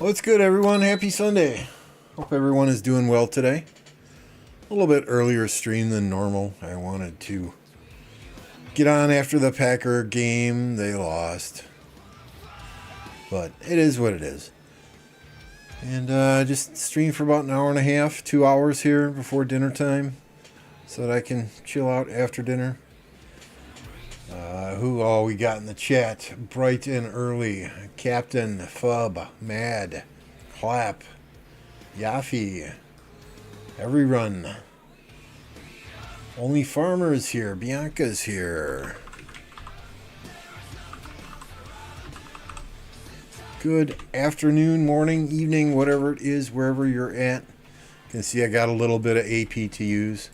What's good, everyone? Happy Sunday. Hope everyone is doing well today. A little bit earlier stream than normal. I wanted to get on after the Packer game. They lost. But it is what it is. And just stream for about an hour and a half, 2 hours here before dinner time, so that I can chill out after dinner. Who all we got in the chat? Bright and early. Captain, Fub, Mad, Clap, Yaffy, Every Run. Only Farmers here. Bianca's here. Good afternoon, morning, evening, whatever it is, wherever you're at. You can see I got a little bit of AP to use.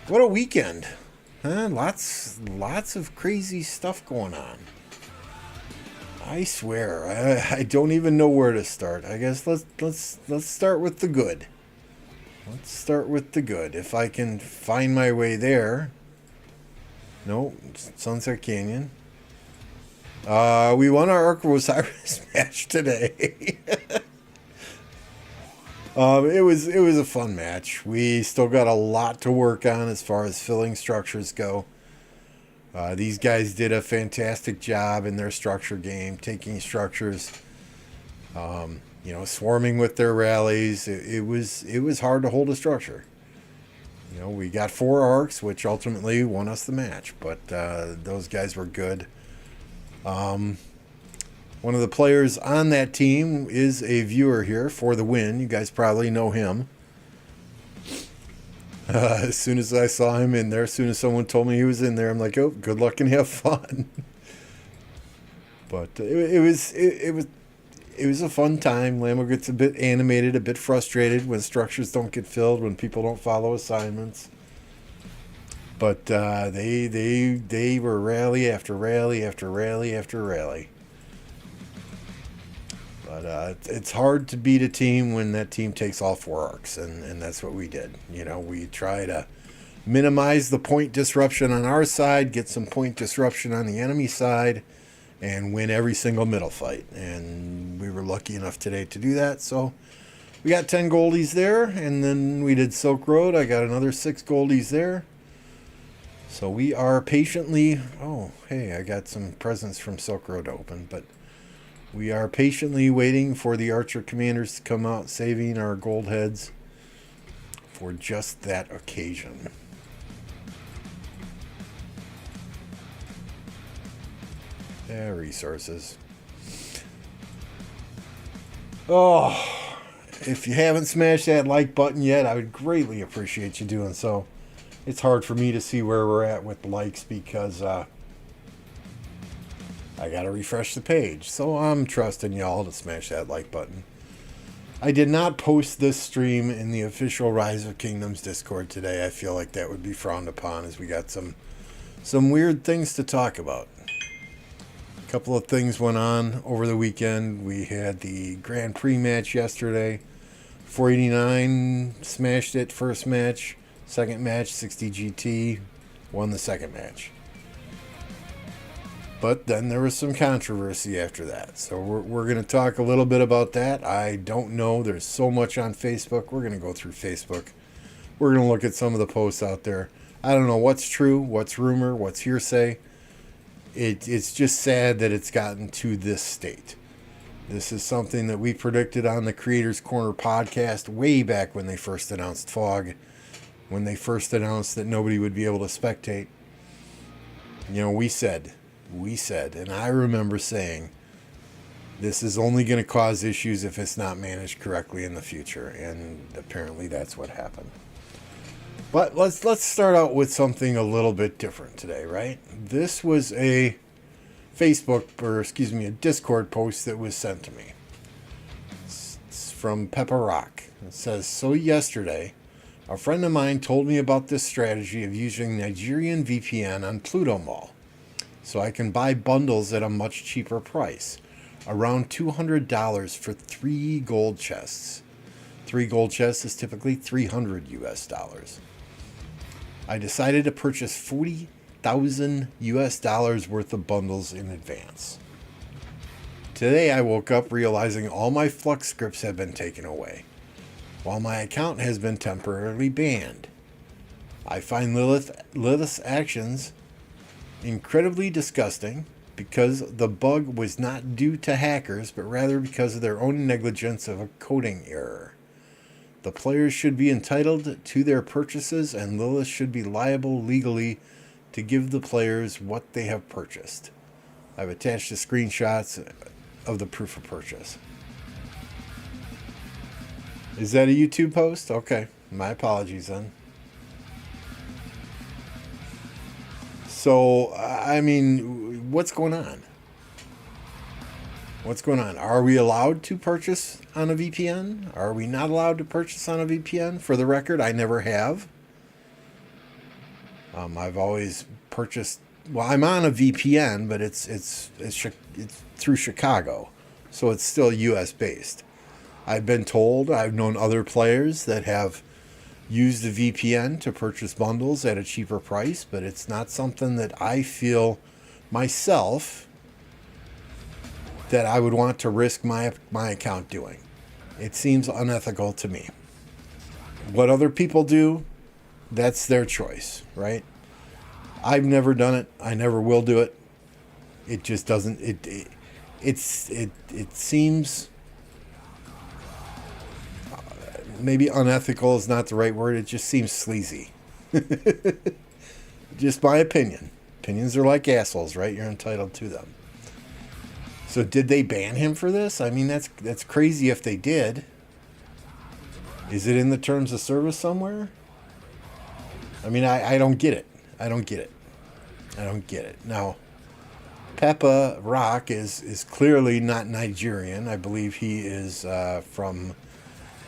What a weekend. Huh? Lots of crazy stuff going on. I swear, I don't even know where to start. I guess let's start with the good. Let's start with the good. If I can find my way there. No, Sunset Canyon. We won our Aravosis match today. It was a fun match. We still got a lot to work on as far as filling structures go. These guys did a fantastic job in their structure game, taking structures, swarming with their rallies. It was hard to hold a structure. We got 4 arcs, which ultimately won us the match, but those guys were good. One of the players on that team is a viewer here for the win. You guys probably know him. As soon as I saw him in there, as soon as someone told me he was in there, I'm like, oh, good luck and have fun. But it was a fun time. Lamo gets a bit animated, a bit frustrated when structures don't get filled, when people don't follow assignments. But they were rally after rally after rally after rally. But it's hard to beat a team when that team takes all 4 arcs, and that's what we did. We try to minimize the point disruption on our side, get some point disruption on the enemy side, and win every single middle fight. And we were lucky enough today to do that. So we got 10 goldies there, and then we did Silk Road. I got another 6 goldies there. So we are patiently... Oh, hey, I got some presents from Silk Road open, but... We are patiently waiting for the Archer Commanders to come out, saving our gold heads for just that occasion. Yeah, resources. Oh, if you haven't smashed that like button yet, I would greatly appreciate you doing so. It's hard for me to see where we're at with likes because... I gotta refresh the page, so I'm trusting y'all to smash that like button. I did not post this stream in the official Rise of Kingdoms Discord today. I feel like that would be frowned upon, as we got some weird things to talk about. A couple of things went on over the weekend. We had the Grand Prix match yesterday. 489 smashed it first match. Second match, 60 GT, won the second match. But then there was some controversy after that. So we're going to talk a little bit about that. I don't know. There's so much on Facebook. We're going to go through Facebook. We're going to look at some of the posts out there. I don't know what's true, what's rumor, what's hearsay. It's just sad that it's gotten to this state. This is something that we predicted on the Creators Corner podcast way back when they first announced Fog. When they first announced that nobody would be able to spectate. We said, and I remember saying, this is only going to cause issues if it's not managed correctly in the future, and apparently that's what happened. But let's start out with something a little bit different today, right? This was a Discord post that was sent to me. It's from Peppa Rock. It says, so yesterday, a friend of mine told me about this strategy of using Nigerian VPN on Pluto Mall. So I can buy bundles at a much cheaper price, around $200 for 3 gold chests. 3 gold chests is typically $300 US. I decided to purchase 40,000 US dollars worth of bundles in advance. Today I woke up realizing all my Flux scripts have been taken away, while my account has been temporarily banned. I find Lilith's actions incredibly disgusting because the bug was not due to hackers, but rather because of their own negligence of a coding error. The players should be entitled to their purchases, and Lilith should be liable legally to give the players what they have purchased. I've attached the screenshots of the proof of purchase. Is that a YouTube post? Okay, my apologies then. So, I mean, what's going on? What's going on? Are we allowed to purchase on a VPN? Are we not allowed to purchase on a VPN? For the record, I never have. I've always purchased. Well, I'm on a VPN, but it's through Chicago, so it's still U.S. based. I've been told, I've known other players that have used a VPN to purchase bundles at a cheaper price, but it's not something that I feel myself that I would want to risk my account doing. It seems unethical to me. What other people do, that's their choice, right? I've never done it. I never will do it. It just doesn't. It seems maybe unethical is not the right word. It just seems sleazy. Just my opinion. Opinions are like assholes, right? You're entitled to them. So did they ban him for this? I mean, that's crazy if they did. Is it in the terms of service somewhere? I mean, I don't get it. I don't get it. Now, Peppa Rock is clearly not Nigerian. I believe he is from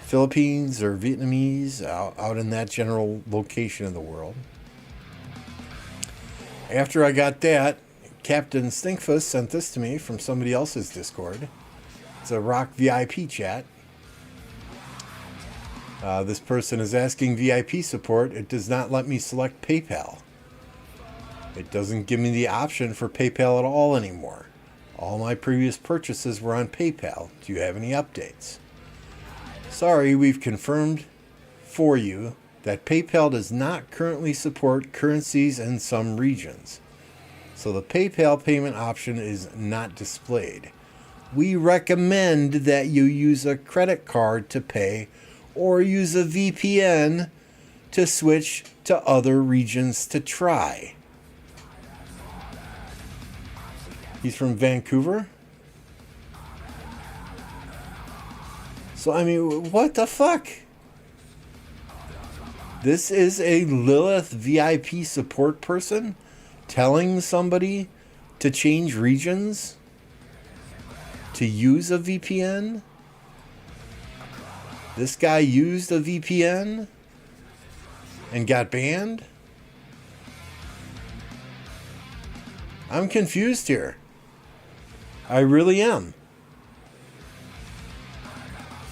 Philippines or Vietnamese, out in that general location of the world. After I got that, Captain Stinkfuss sent this to me from somebody else's Discord. It's a Rock VIP chat. This person is asking VIP support. It does not let me select PayPal. It doesn't give me the option for PayPal at all anymore. All my previous purchases were on PayPal. Do you have any updates? Sorry, we've confirmed for you that PayPal does not currently support currencies in some regions. So the PayPal payment option is not displayed. We recommend that you use a credit card to pay or use a VPN to switch to other regions to try. He's from Vancouver. So, I mean, what the fuck? This is a Lilith VIP support person telling somebody to change regions to use a VPN. This guy used a VPN and got banned. I'm confused here. I really am.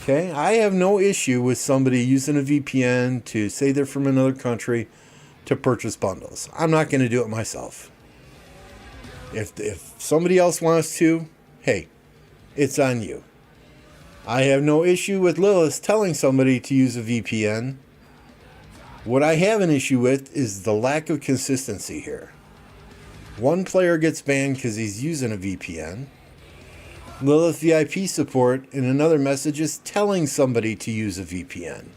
Okay, I have no issue with somebody using a VPN to say they're from another country to purchase bundles. I'm not going to do it myself. If somebody else wants to, hey, it's on you. I have no issue with Lilith telling somebody to use a VPN. What I have an issue with is the lack of consistency here. One player gets banned because he's using a VPN. Lilith VIP support in another message is telling somebody to use a VPN.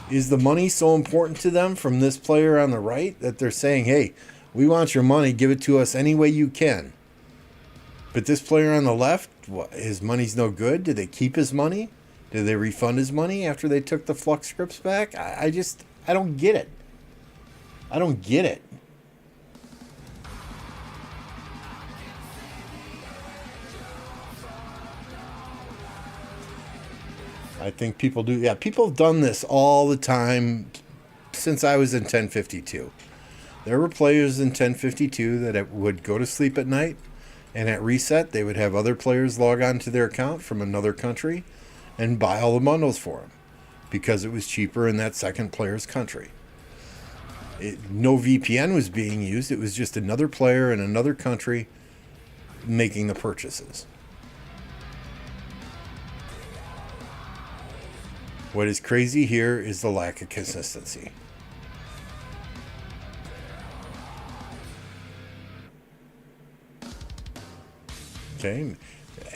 Is the money so important to them from this player on the right that they're saying, hey, we want your money, give it to us any way you can? But this player on the left, what, his money's no good? Did they keep his money? Did they refund his money after they took the Flux scripts back? I don't get it. I don't get it. I think people do. Yeah, people have done this all the time since I was in 1052. There were players in 1052 that would go to sleep at night, and at reset, they would have other players log on to their account from another country and buy all the bundles for them because it was cheaper in that second player's country. No VPN was being used. It was just another player in another country making the purchases. What is crazy here is the lack of consistency. Okay.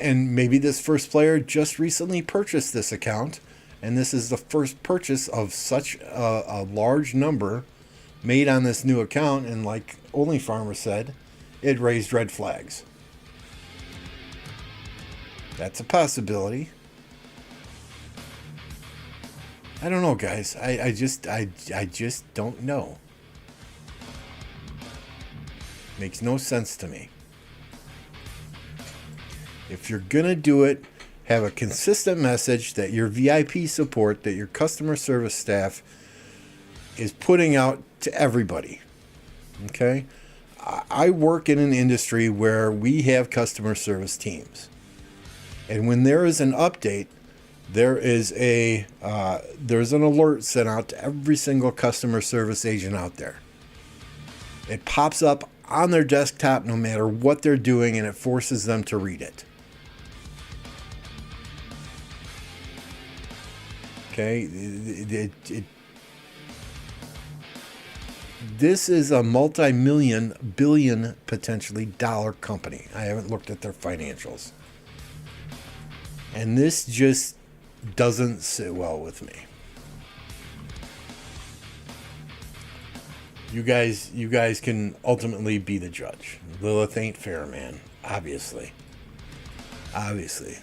And maybe this first player just recently purchased this account, and this is the first purchase of such a large number made on this new account, and like Only Farmer said, it raised red flags. That's a possibility. I don't know, guys. I just don't know. Makes no sense to me. If you're gonna do it, have a consistent message that your VIP support, that your customer service staff is putting out to everybody. Okay? I work in an industry where we have customer service teams. And when there is an update, there's an alert sent out to every single customer service agent out there. It pops up on their desktop no matter what they're doing, and it forces them to read it. Okay? This is a multi-million, billion, potentially dollar company. I haven't looked at their financials. And this just doesn't sit well with me. You guys can ultimately be the judge. Lilith ain't fair, man. Obviously.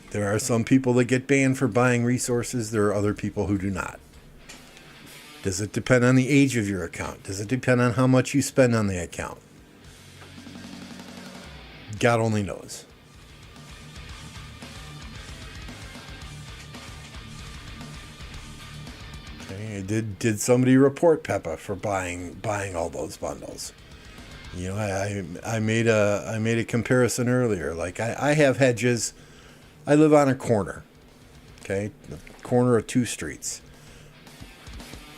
There are some people that get banned for buying resources. There are other people who do not. Does it depend on the age of your account? Does it depend on how much you spend on the account? God only knows. Okay, did somebody report Peppa for buying all those bundles? You know, I made a comparison earlier. Like I have hedges. I live on a corner. Okay, the corner of two streets.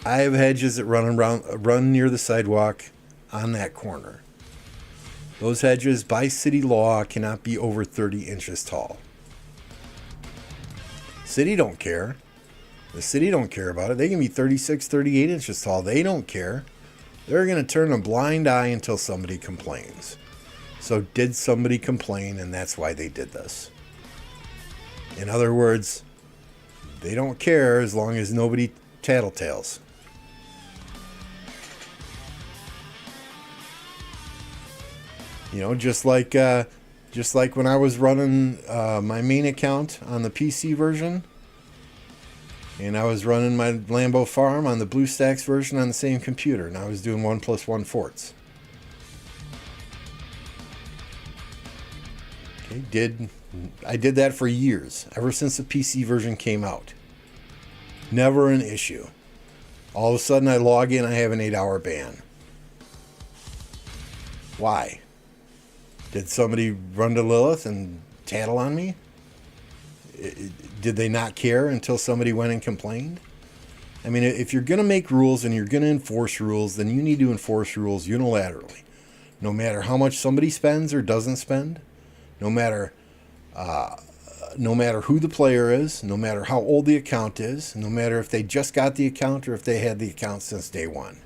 I have hedges that run near the sidewalk on that corner. Those hedges, by city law, cannot be over 30 inches tall. City don't care. The city don't care about it. They can be 36, 38 inches tall. They don't care. They're going to turn a blind eye until somebody complains. So did somebody complain, and that's why they did this? In other words, they don't care as long as nobody tattletales. You know, just like when I was running my main account on the PC version, and I was running my Lambeau farm on the BlueStacks version on the same computer, and I was doing 1+1 forts. Okay, I did that for years, ever since the PC version came out. Never an issue. All of a sudden I log in, I have an 8-hour ban. Why? Did somebody run to Lilith and tattle on me? Did they not care until somebody went and complained? I mean, if you're going to make rules and you're going to enforce rules, then you need to enforce rules unilaterally. No matter how much somebody spends or doesn't spend, no matter who the player is, no matter how old the account is, no matter if they just got the account or if they had the account since day one.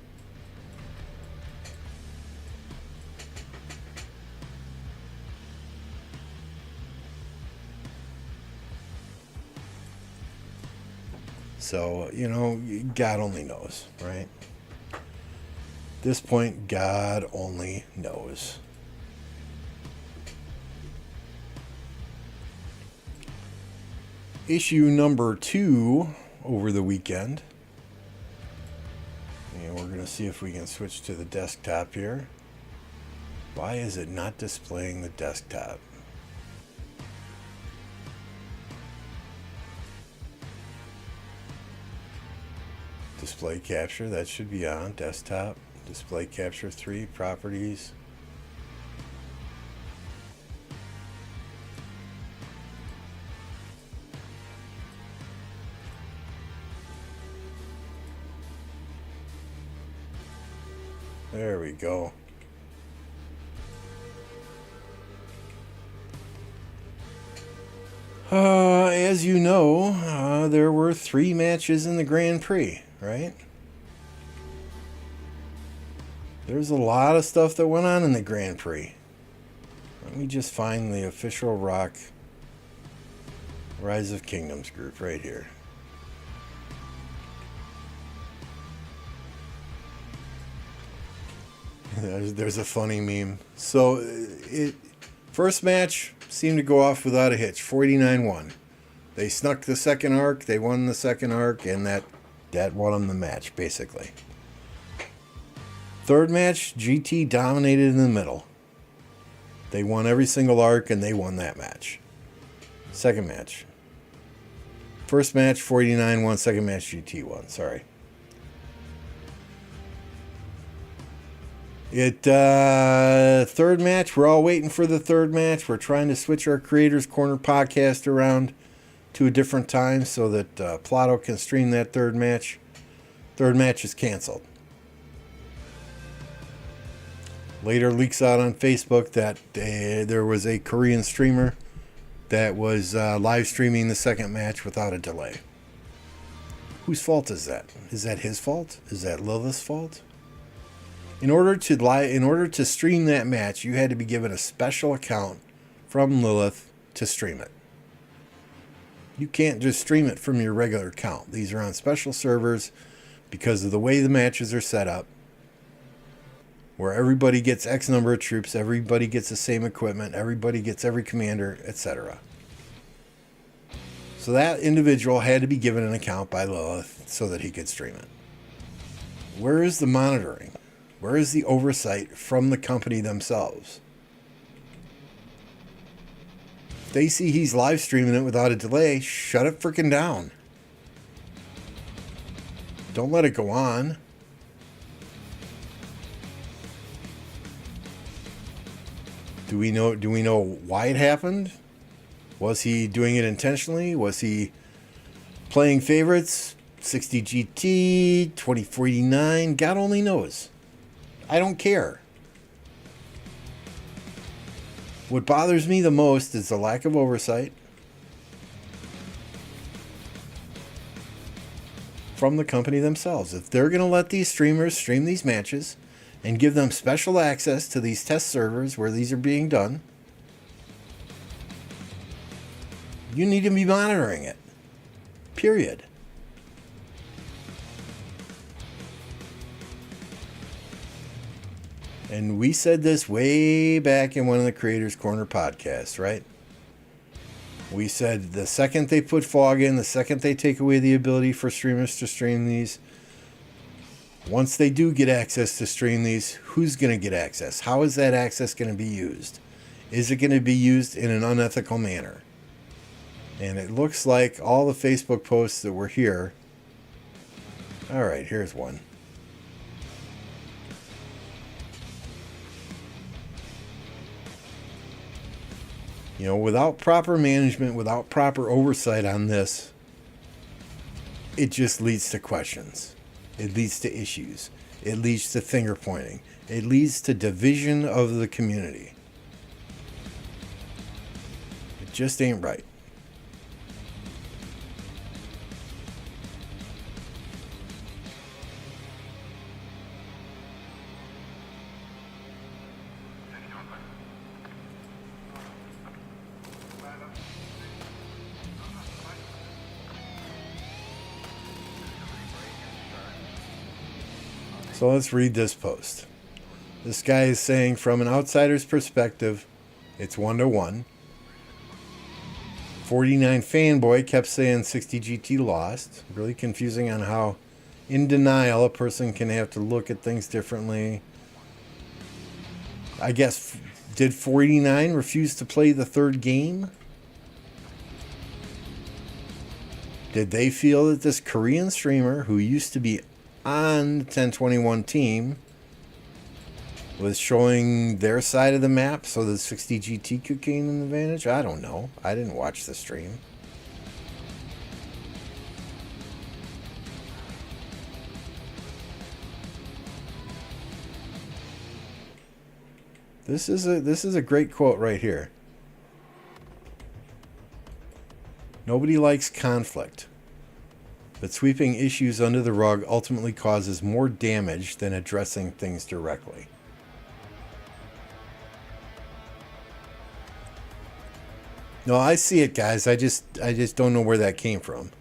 So, you know, God only knows, right? At this point, God only knows. Issue number 2 over the weekend. And we're going to see if we can switch to the desktop here. Why is it not displaying the desktop? Display capture, that should be on. Desktop, display capture 3, properties. There we go. As you know, there were 3 matches in the Grand Prix, right? There's a lot of stuff that went on in the Grand Prix. Let me just find the official Rock Rise of Kingdoms group right here. There's a funny meme. So, first match seemed to go off without a hitch. 49-1. They snuck the second arc. They won the second arc, and that won them the match, basically. Third match, GT dominated in the middle. They won every single arc, and they won that match. Second match. First match, 49-1. Second match, GT won. Sorry. Third match, we're all waiting for the third match. We're trying to switch our Creators Corner podcast around to a different time so that Plato can stream that third match. Third match is canceled. Later leaks out on Facebook that there was a Korean streamer that was live streaming the second match without a delay. Whose fault is that? Is that his fault? Is that Lilith's fault? In order to stream that match, you had to be given a special account from Lilith to stream it. You can't just stream it from your regular account. These are on special servers because of the way the matches are set up, where everybody gets X number of troops, everybody gets the same equipment, everybody gets every commander, etc. So that individual had to be given an account by Lilith so that he could stream it. Where is the monitoring? Where is the oversight from the company themselves? If they see he's live streaming it without a delay, shut it freaking down. Don't let it go on. Do we know why it happened? Was he doing it intentionally? Was he playing favorites? 60 GT, 2049, God only knows. I don't care. What bothers me the most is the lack of oversight from the company themselves. If they're going to let these streamers stream these matches and give them special access to these test servers where these are being done, you need to be monitoring it. Period. And we said this way back in one of the Creators Corner podcasts, right? We said the second they put fog in, the second they take away the ability for streamers to stream these, once they do get access to stream these, who's going to get access? How is that access going to be used? Is it going to be used in an unethical manner? And it looks like all the Facebook posts that were here. All right, here's one. You know, without proper management, without proper oversight on this, it just leads to questions. It leads to issues. It leads to finger pointing. It leads to division of the community. It just ain't right. So let's read this post. This guy is saying, from an outsider's perspective, it's 1-1. 49 fanboy kept saying 60 GT lost. Really confusing on how in denial a person can have to look at things differently. I guess, did 49 refuse to play the third game? Did they feel that this Korean streamer who used to be on the 1021 team was showing their side of the map so the 60 GT could gain an advantage? I don't know. I didn't watch the stream. This is a great quote right here. Nobody likes conflict. But sweeping issues under the rug ultimately causes more damage than addressing things directly. No, I see it, guys. I just don't know where that came from.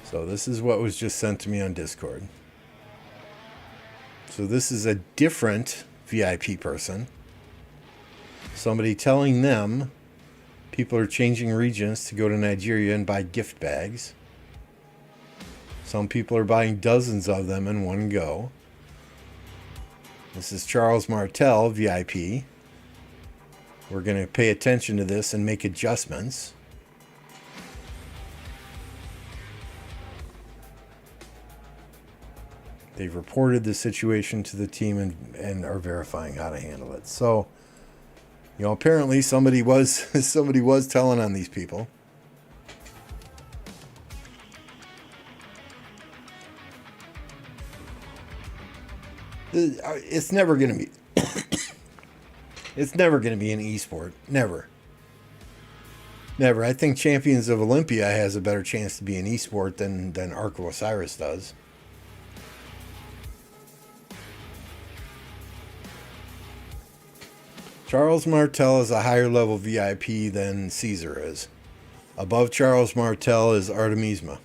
So this is what was just sent to me on Discord. So this is a different VIP person. Somebody telling them people are changing regions to go to Nigeria and buy gift bags. Some people are buying dozens of them in one go. This is Charles Martel, VIP. We're going to pay attention to this and make adjustments. They've reported the situation to the team and are verifying how to handle it. So, apparently somebody was telling on these people. It's never going to be it's never going to be an esport. Never. I think Champions of Olympia has a better chance to be an esport than Ark of Osiris does. Charles Martel is a higher level VIP than Caesar is. Above Charles Martel is Artemisia.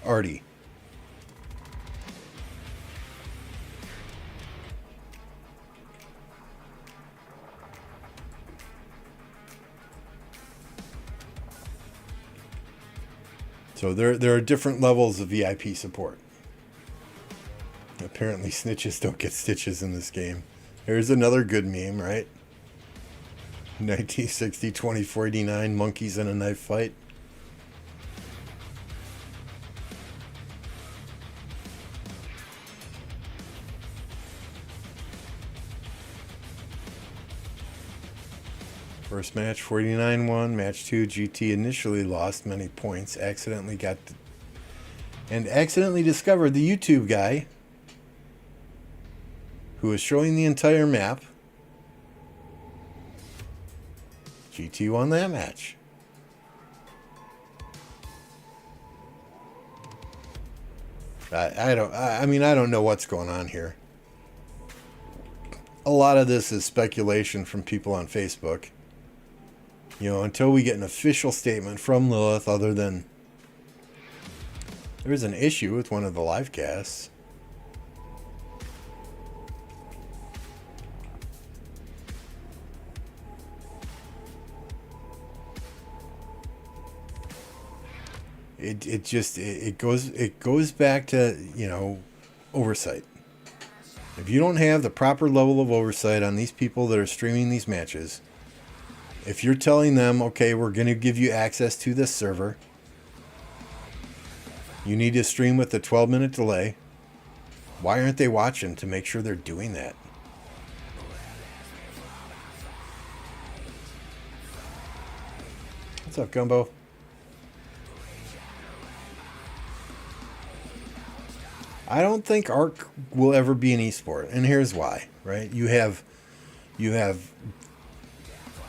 Artie. So there are different levels of VIP support. Apparently snitches don't get stitches in this game. There's another good meme, right? 1960, 2049, monkeys in a knife fight. First match, 49 won. Match 2, GT initially lost many points. Accidentally discovered the YouTube guy who was showing the entire map. GT won that match. I don't know what's going on here. A lot of this is speculation from people on Facebook. Until we get an official statement from Lilith, other than there was an issue with one of the live casts. It goes back to, oversight. If you don't have the proper level of oversight on these people that are streaming these matches, if you're telling them, okay, we're going to give you access to this server, you need to stream with a 12-minute delay, why aren't they watching to make sure they're doing that? What's up, Gumbo? I don't think Ark will ever be an esport, and here's why, right? You have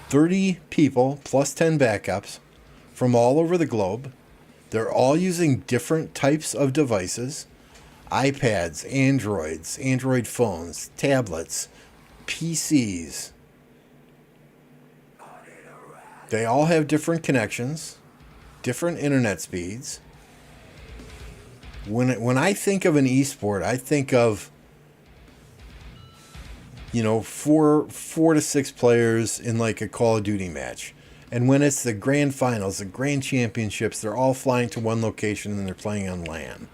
30 people plus 10 backups from all over the globe. They're all using different types of devices. iPads, Androids, Android phones, tablets, PCs. They all have different connections, different internet speeds. When I think of an esport, I think of, four to six players in like a Call of Duty match. And when it's the grand finals, the grand championships, they're all flying to one location and they're playing on LAN.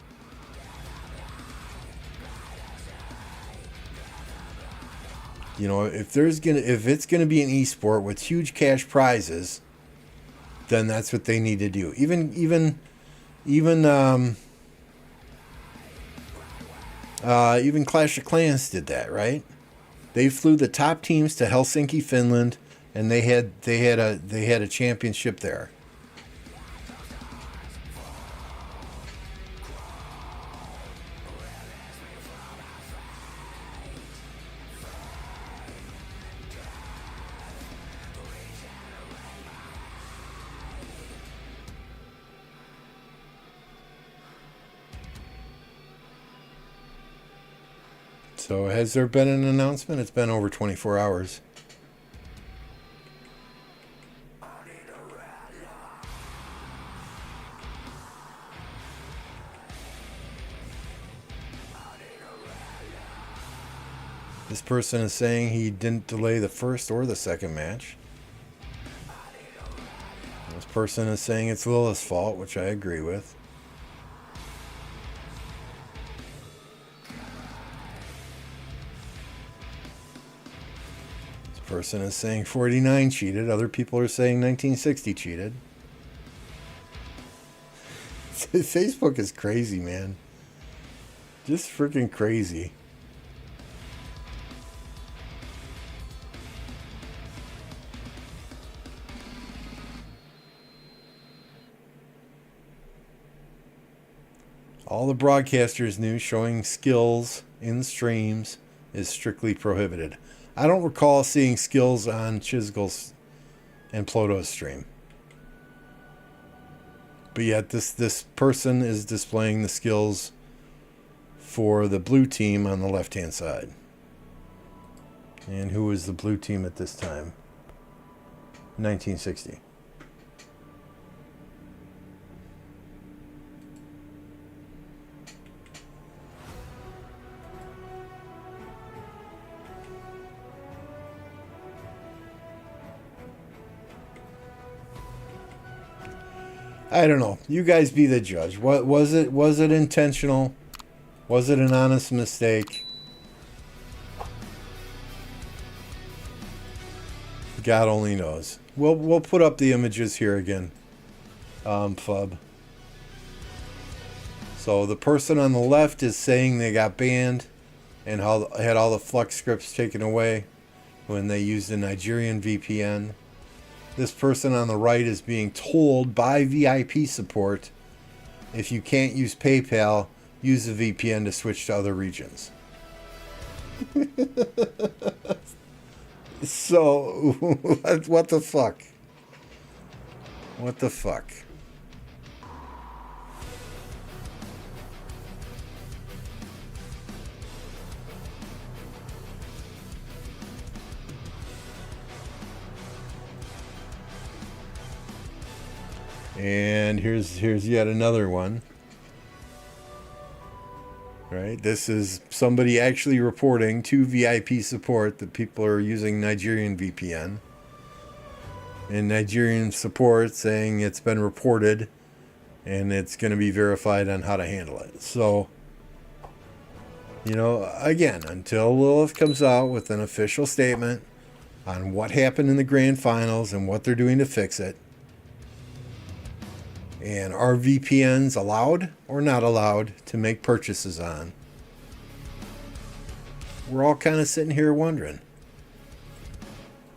If it's gonna be an esport with huge cash prizes, then that's what they need to do. Even Clash of Clans did that, right? They flew the top teams to Helsinki, Finland, and they had a championship there. So has there been an announcement? It's been over 24 hours. This person is saying he didn't delay the first or the second match. This person is saying it's Lilith's fault, which I agree with. This person is saying 49 cheated. Other people are saying 1960 cheated. Facebook is crazy, man. Just freaking crazy. All the broadcasters knew showing skills in streams is strictly prohibited. I don't recall seeing skills on Chisgle's and Ploto's stream. But yet this person is displaying the skills for the blue team on the left-hand side. And who was the blue team at this time? 1960. I don't know. You guys be the judge. What was it? Was it intentional? Was it an honest mistake? God only knows. We'll put up the images here again. Fub. So the person on the left is saying they got banned and had all the Flux scripts taken away when they used a Nigerian VPN. This person on the right is being told by VIP support, if you can't use PayPal, use a VPN to switch to other regions. So, what the fuck? What the fuck? And here's yet another one. Right? This is somebody actually reporting to VIP support that people are using Nigerian VPN. And Nigerian support saying it's been reported and it's going to be verified on how to handle it. So, again, until Lilith comes out with an official statement on what happened in the grand finals and what they're doing to fix it, and are VPNs allowed or not allowed to make purchases on? We're all kind of sitting here wondering,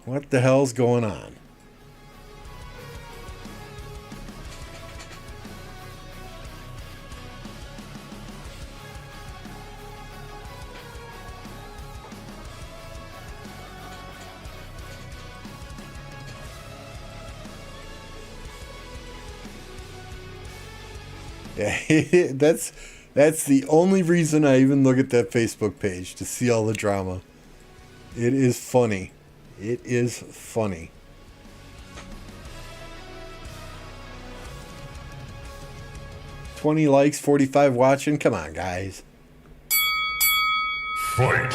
what the hell's going on? That's the only reason I even look at that Facebook page, to see all the drama. It is funny. It is funny. $20 likes, 45 watching. Come on, guys. Fight.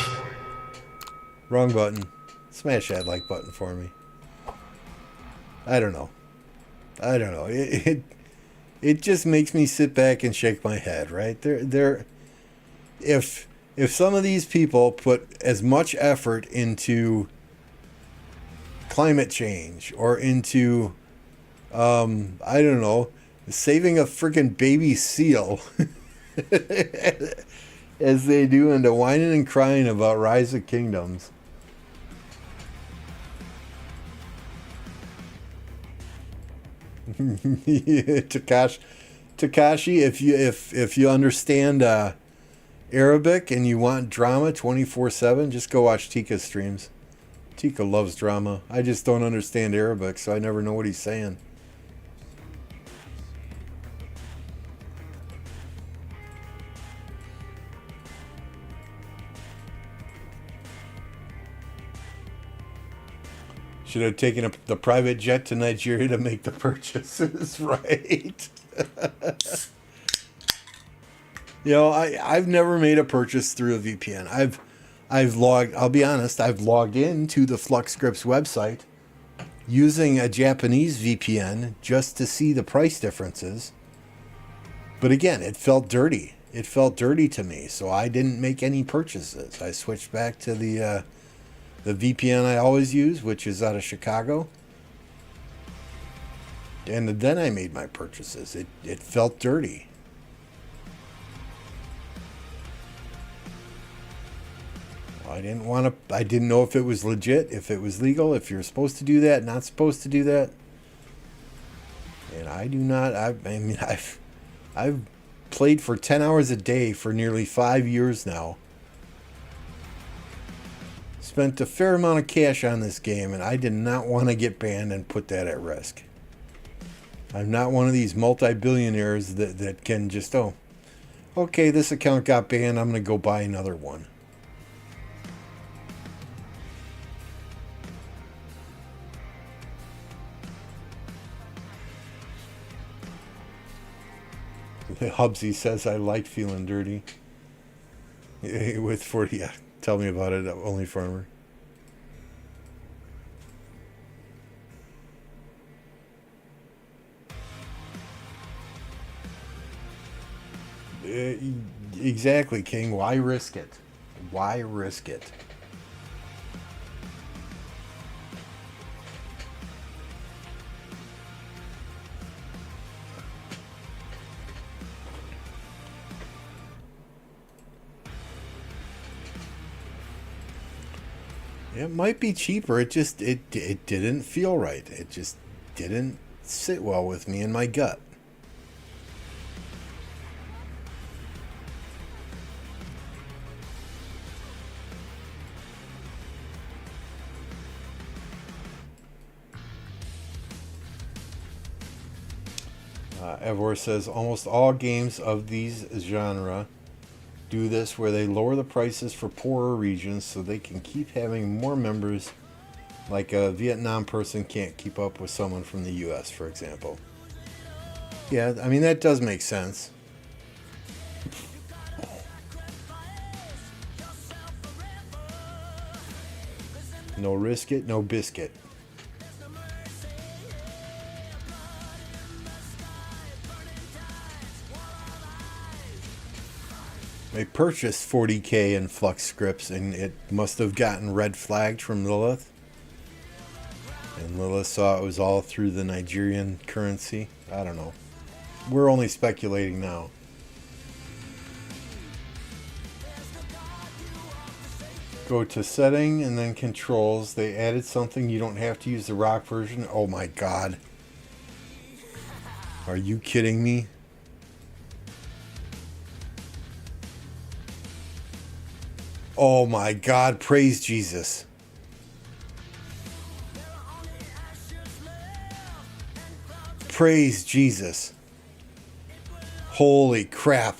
Wrong button. Smash that like button for me. I don't know. It just makes me sit back and shake my head, right? If some of these people put as much effort into climate change or into, I don't know, saving a freaking baby seal as they do into whining and crying about Rise of Kingdoms, Takashi, if you understand Arabic and you want drama 24/7, just go watch Tika's streams. Tika loves drama. I just don't understand Arabic, so I never know what he's saying. Should have taken the private jet to Nigeria to make the purchases, right? I've never made a purchase through a VPN. I've logged. I'll be honest. I've logged into the FluxScripts website using a Japanese VPN just to see the price differences. But again, it felt dirty. It felt dirty to me, so I didn't make any purchases. I switched back to the VPN I always use, which is out of Chicago. And then I made my purchases. It felt dirty. I didn't know if it was legit, if it was legal, if you're supposed to do that, not supposed to do that. And I do not. I've played for 10 hours a day for nearly 5 years now. Spent a fair amount of cash on this game, and I did not want to get banned and put that at risk. I'm not one of these multi-billionaires that can just, okay, this account got banned, I'm going to go buy another one. Hubsy says, I like feeling dirty. With 40, yeah. Tell me about it, Only Farmer. Exactly, King. Why risk it? Why risk it? It might be cheaper. It didn't feel right. It just didn't sit well with me in my gut. Evor says almost all games of these genre do this, where they lower the prices for poorer regions so they can keep having more members, like a Vietnam person can't keep up with someone from the US, for example. Yeah, I mean, that does make sense. No risk it, no biscuit. I purchased 40K in FluxScripts, and it must have gotten red flagged from Lilith. And Lilith saw it was all through the Nigerian currency. I don't know. We're only speculating now. Go to setting and then controls. They added something. You don't have to use the rock version. Oh my god. Are you kidding me? Oh my God, praise Jesus. Praise Jesus. Holy crap.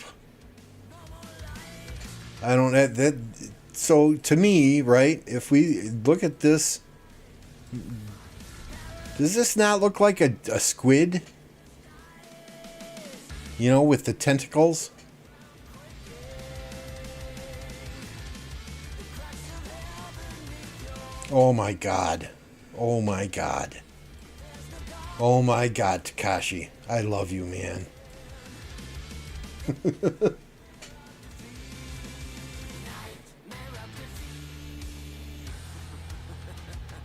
I don't have that. So to me, right, if we look at this, does this not look like a squid? You know, with the tentacles? Oh my God. Oh my God. Oh my God, Takashi. I love you, man.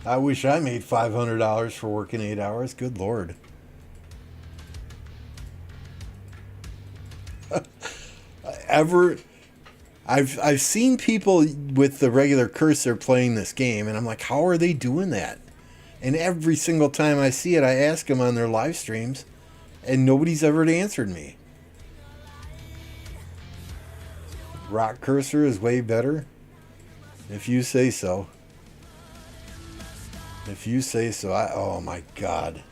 I wish I made $500 for working 8 hours. Good Lord. I've seen people with the regular cursor playing this game, and I'm like, how are they doing that? And every single time I see it, I ask them on their live streams, and nobody's ever answered me. Rock cursor is way better, if you say so. If you say so. Oh my God.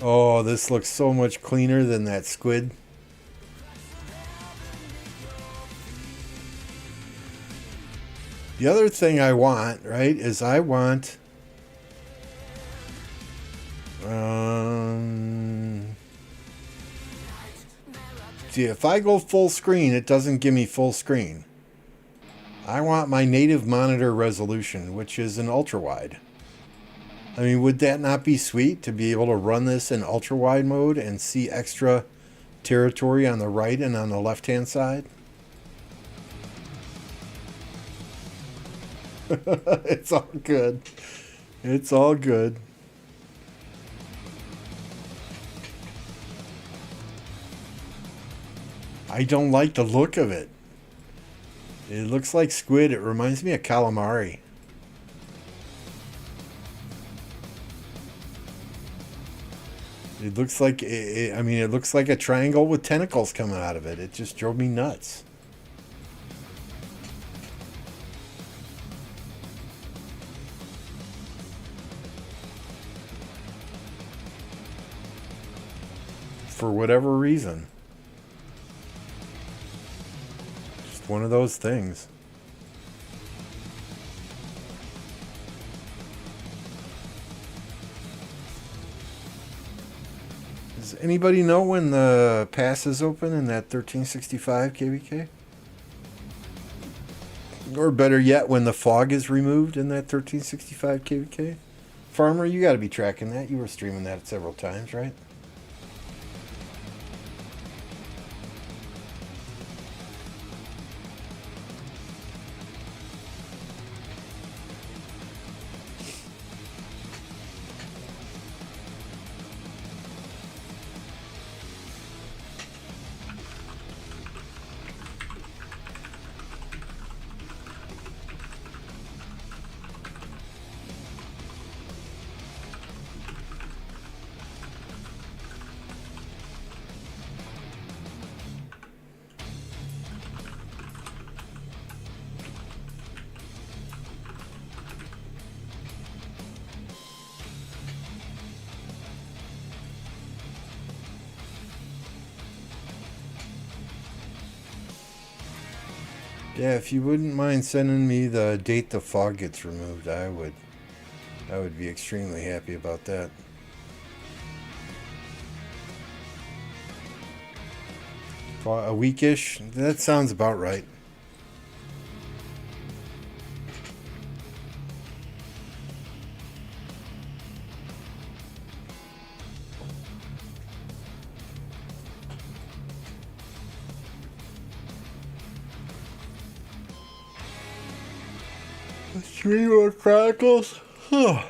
Oh, this looks so much cleaner than that squid. The other thing I want, right, is I want see, if I go full screen, it doesn't give me full screen. I want my native monitor resolution, which is an ultra wide. I mean, would that not be sweet to be able to run this in ultra wide mode and see extra territory on the right and on the left hand side? It's all good. It's all good. I don't like the look of it. It looks like squid. It reminds me of calamari. It looks like, I mean, it looks like a triangle with tentacles coming out of it. It just drove me nuts. For whatever reason. Just one of those things. Does anybody know when the pass is open in that 1365 KVK? Or better yet, when the fog is removed in that 1365 KVK? Farmer, you got to be tracking that. You were streaming that several times, right? Yeah, if you wouldn't mind sending me the date the fog gets removed, I would be extremely happy about that. A weekish? That sounds about right. Three more Chronicles? Huh.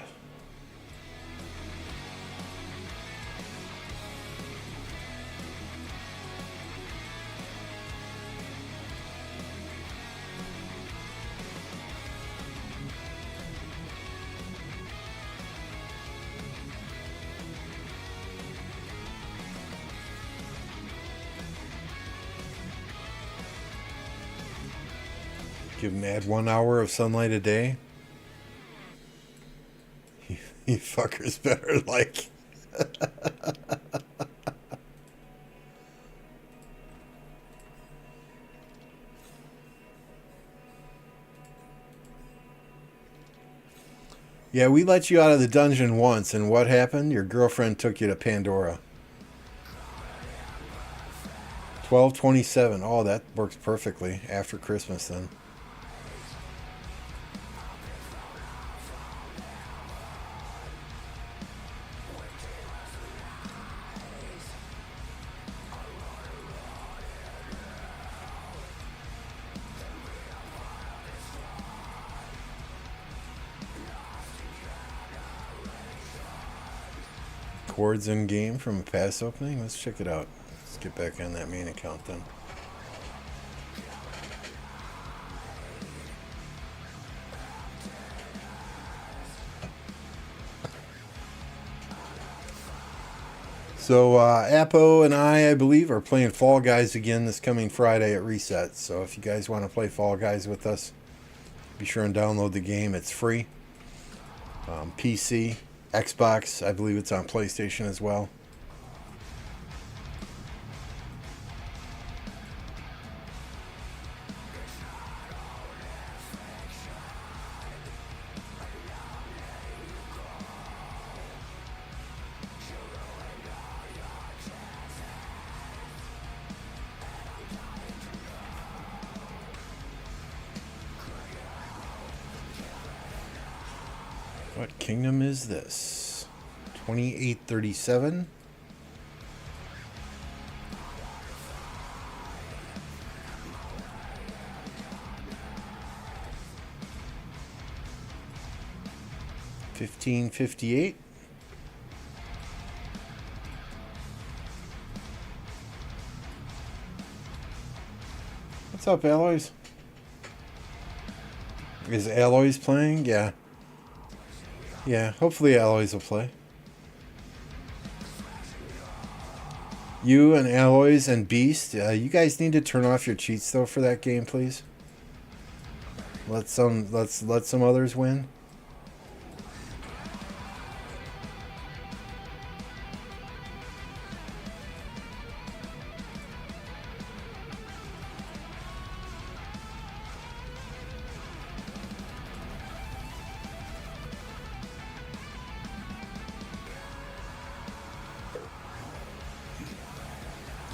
Give them add 1 hour of sunlight a day. You fuckers better like. Yeah, we let you out of the dungeon once, and what happened? Your girlfriend took you to Pandora. 12/27. Oh, that works perfectly after Christmas then. Chords in game from a pass opening. Let's check it out. Let's get back on that main account then. So Apo and I believe, are playing Fall Guys again this coming Friday at Reset. So if you guys want to play Fall Guys with us, be sure and download the game. It's free. PC, Xbox, I believe it's on PlayStation as well. What kingdom is this? 2837. $15.58. What's up, Alloys? Is Alloys playing? Yeah. Yeah, hopefully Alloys will play. You and Alloys and Beast, you guys need to turn off your cheats though for that game, please. Let some others win.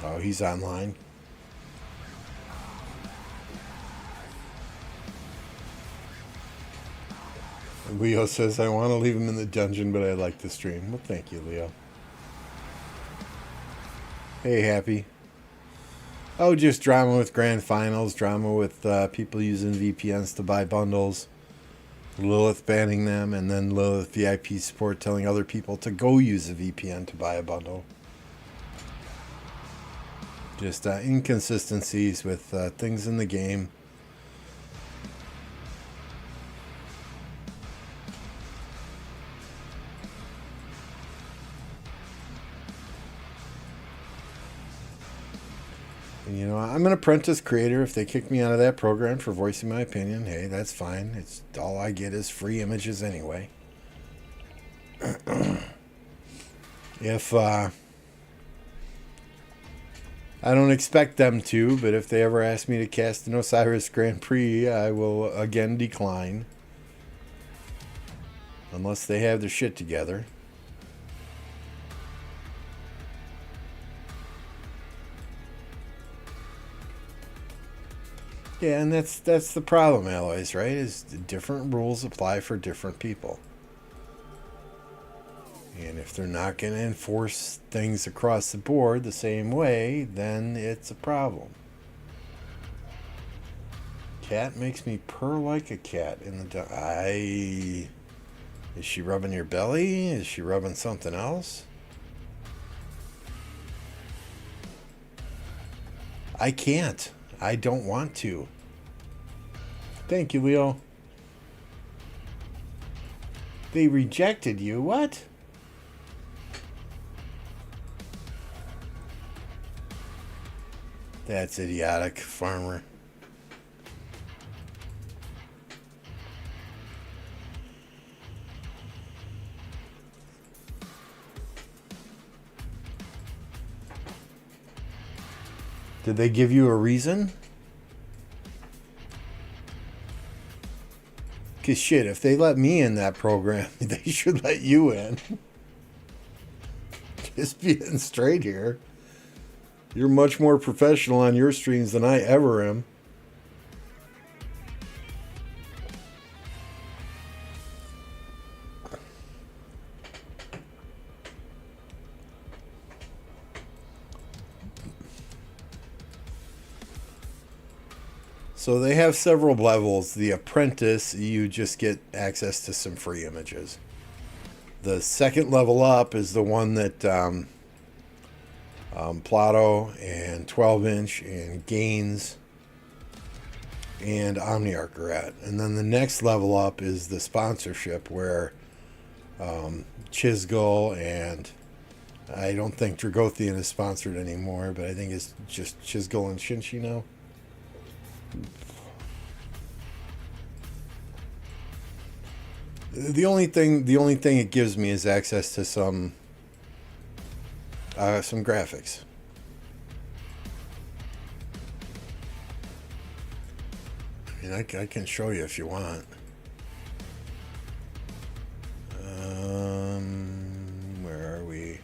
Oh, he's online. Leo says, I want to leave him in the dungeon, but I like the stream. Well, thank you, Leo. Hey, Happy. Oh, just drama with grand finals, drama with people using VPNs to buy bundles, Lilith banning them, and then Lilith VIP support telling other people to go use a VPN to buy a bundle. Just inconsistencies with things in the game. And, you know, I'm an apprentice creator. If they kick me out of that program for voicing my opinion, hey, that's fine. It's all I get is free images anyway. If I don't expect them to, but if they ever ask me to cast an Osiris Grand Prix, I will again decline. Unless they have their shit together. Yeah, and that's the problem, Alloys, right? Is different rules apply for different people. And if they're not going to enforce things across the board the same way, then it's a problem. Cat makes me purr like a cat in the... Is she rubbing your belly? Is she rubbing something else? I can't. I don't want to. Thank you, Leo. They rejected you? What? That's idiotic, farmer. Did they give you a reason? Because shit, if they let me in that program, they should let you in. Just being straight here. You're much more professional on your streams than I ever am. So they have several levels. The apprentice, you just get access to some free images. The second level up is the one that Plato and 12-inch and Gaines and Omniarch are at. And then the next level up is the sponsorship where Chisgull and I don't think Dragothian is sponsored anymore, but I think it's just Chisgull and Shinshi now. The only thing it gives me is access to some graphics. I mean, I can show you if you want. Where are we?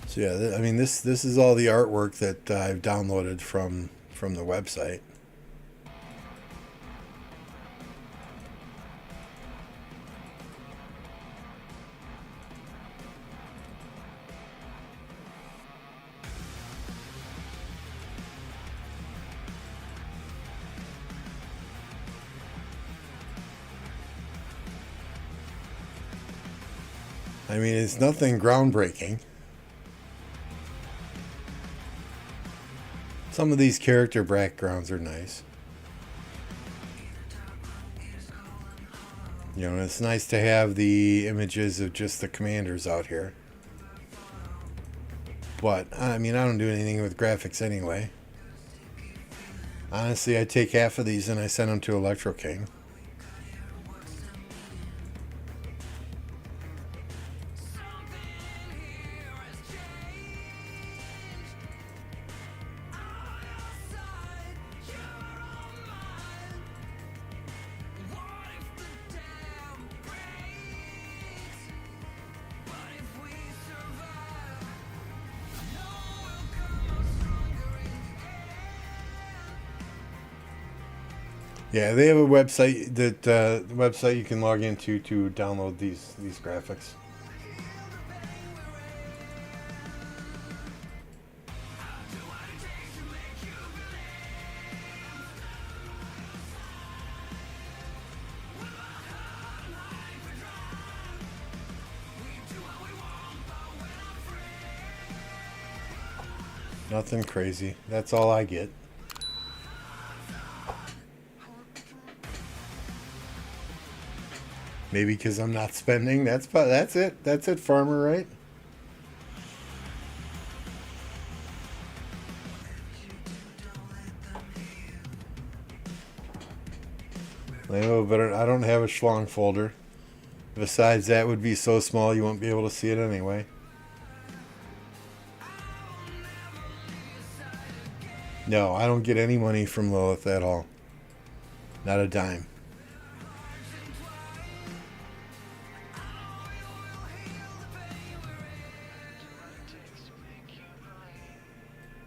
So yeah, I mean this is all the artwork that I've downloaded from the website. I mean, it's nothing groundbreaking. Some of these character backgrounds are nice. You know, it's nice to have the images of just the commanders out here. But, I mean, I don't do anything with graphics anyway. Honestly, I take half of these and I send them to Electro King. Yeah, they have a website that the website you can log into to download these graphics. Nothing crazy. That's all I get. Maybe because I'm not spending. That's it. That's it, farmer, right? No, but I don't have a schlong folder. Besides, that would be so small you won't be able to see it anyway. No, I don't get any money from Lilith at all. Not a dime.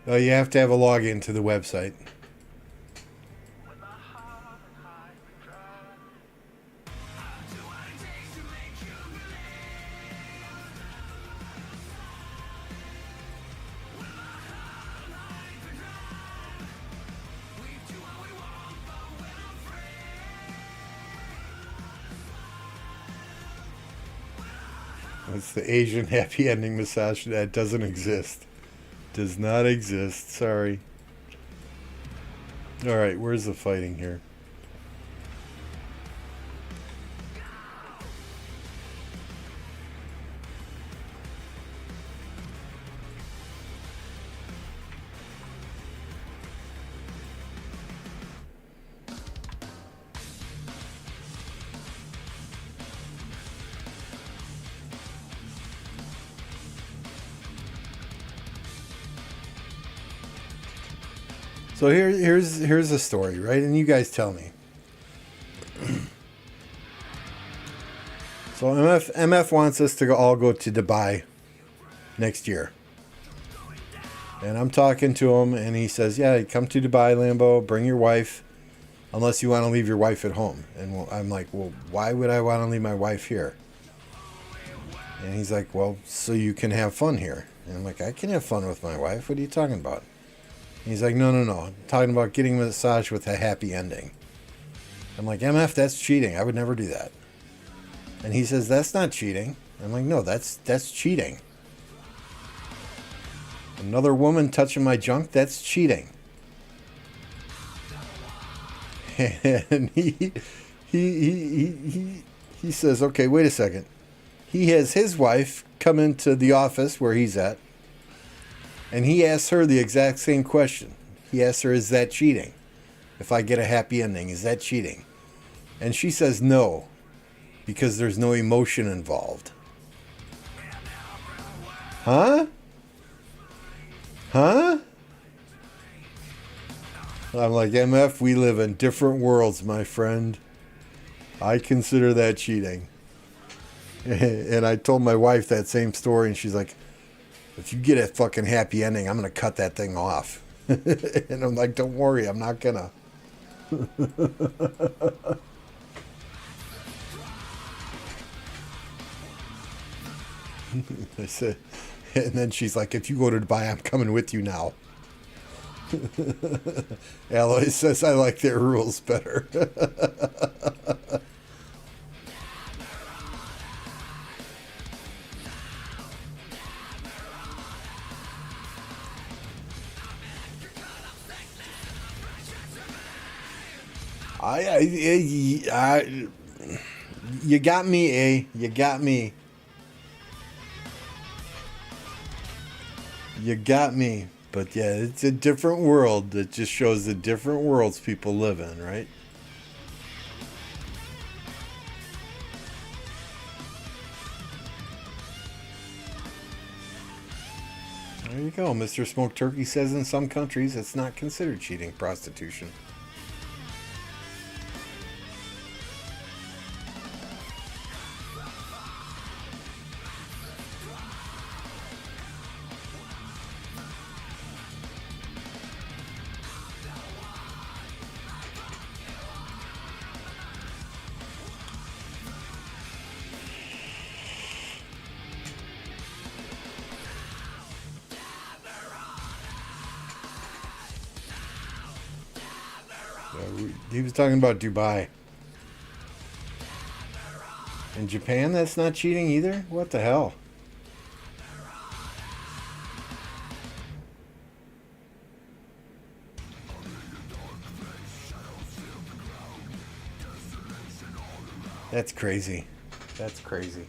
Well, you have to have a login to the website. It's the Asian happy ending massage that doesn't exist. Does not exist. Sorry. Alright, where's the fighting here? So here's the story, right? And you guys tell me. So MF wants us to all go to Dubai next year. And I'm talking to him, and he says, yeah, come to Dubai, Lambo, bring your wife, unless you want to leave your wife at home. And I'm like, well, why would I want to leave my wife here? And he's like, well, so you can have fun here. And I'm like, I can have fun with my wife. What are you talking about? He's like, no. I'm talking about getting a massage with a happy ending. I'm like, MF, that's cheating. I would never do that. And he says, that's not cheating. I'm like, no, that's cheating. Another woman touching my junk, that's cheating. And he says, okay, wait a second. He has his wife come into the office where he's at. And he asks her the exact same question. He asks her, is that cheating? If I get a happy ending, is that cheating? And she says no, because there's no emotion involved. Huh? I'm like, MF, we live in different worlds, my friend. I consider that cheating. And I told my wife that same story, and she's like, if you get a fucking happy ending, I'm going to cut that thing off. And I'm like, don't worry, I'm not going to. I said, and then she's like, if you go to Dubai, I'm coming with you now. Alloy says, I like their rules better. I you got me, you got me. You got me. But yeah, it's a different world. It just shows the different worlds people live in, right? There you go. Mr. Smoked Turkey says in some countries it's not considered cheating, prostitution. He was talking about Dubai. In Japan, that's not cheating either? What the hell? That's crazy. That's crazy.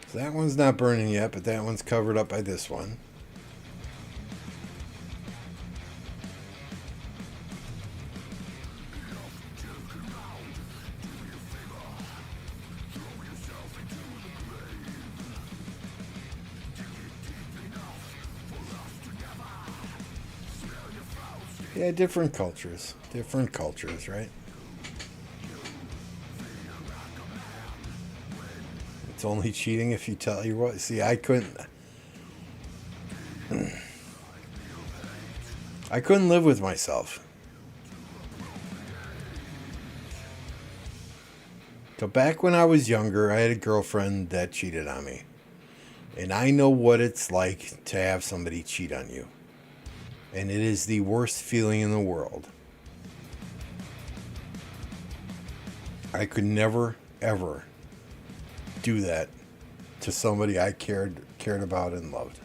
So that one's not burning yet, but that one's covered up by this one. Yeah, different cultures, right? It's only cheating if you tell you what. See, I couldn't live with myself. So back when I was younger, I had a girlfriend that cheated on me. And I know what it's like to have somebody cheat on you. And it is the worst feeling in the world. I could never, ever do that to somebody I cared about and loved.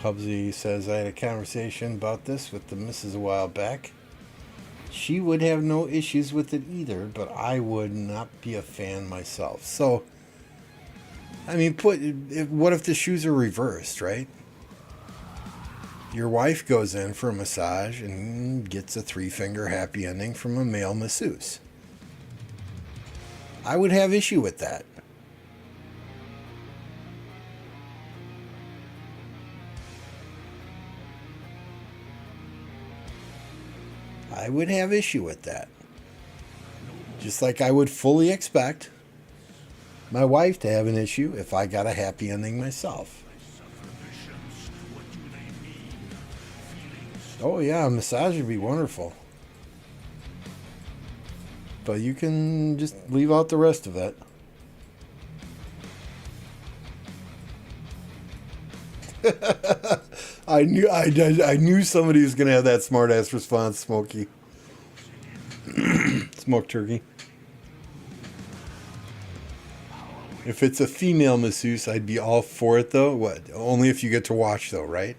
Hubsy says, I had a conversation about this with the missus a while back. She would have no issues with it either, but I would not be a fan myself. So, I mean, what if the shoes are reversed, right? Your wife goes in for a massage and gets a 3-finger happy ending from a male masseuse. I would have issue with that. I would have issue with that. Just like I would fully expect my wife to have an issue if I got a happy ending myself. Oh yeah, a massage would be wonderful. But you can just leave out the rest of that. I knew somebody was going to have that smart ass response, Smokey. Smoked turkey. If it's a female masseuse, I'd be all for it though. What? Only if you get to watch though, right?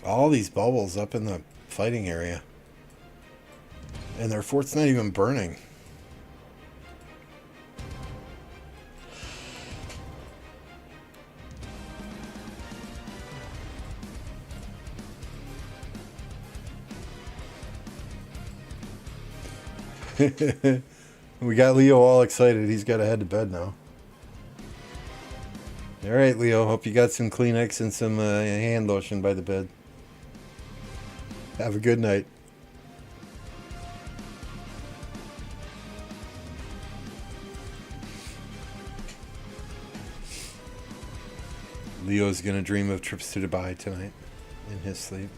All these bubbles up in the fighting area. And their fort's not even burning. We got Leo all excited. He's got to head to bed now. All right, Leo. Hope you got some Kleenex and some hand lotion by the bed. Have a good night. Leo's going to dream of trips to Dubai tonight in his sleep.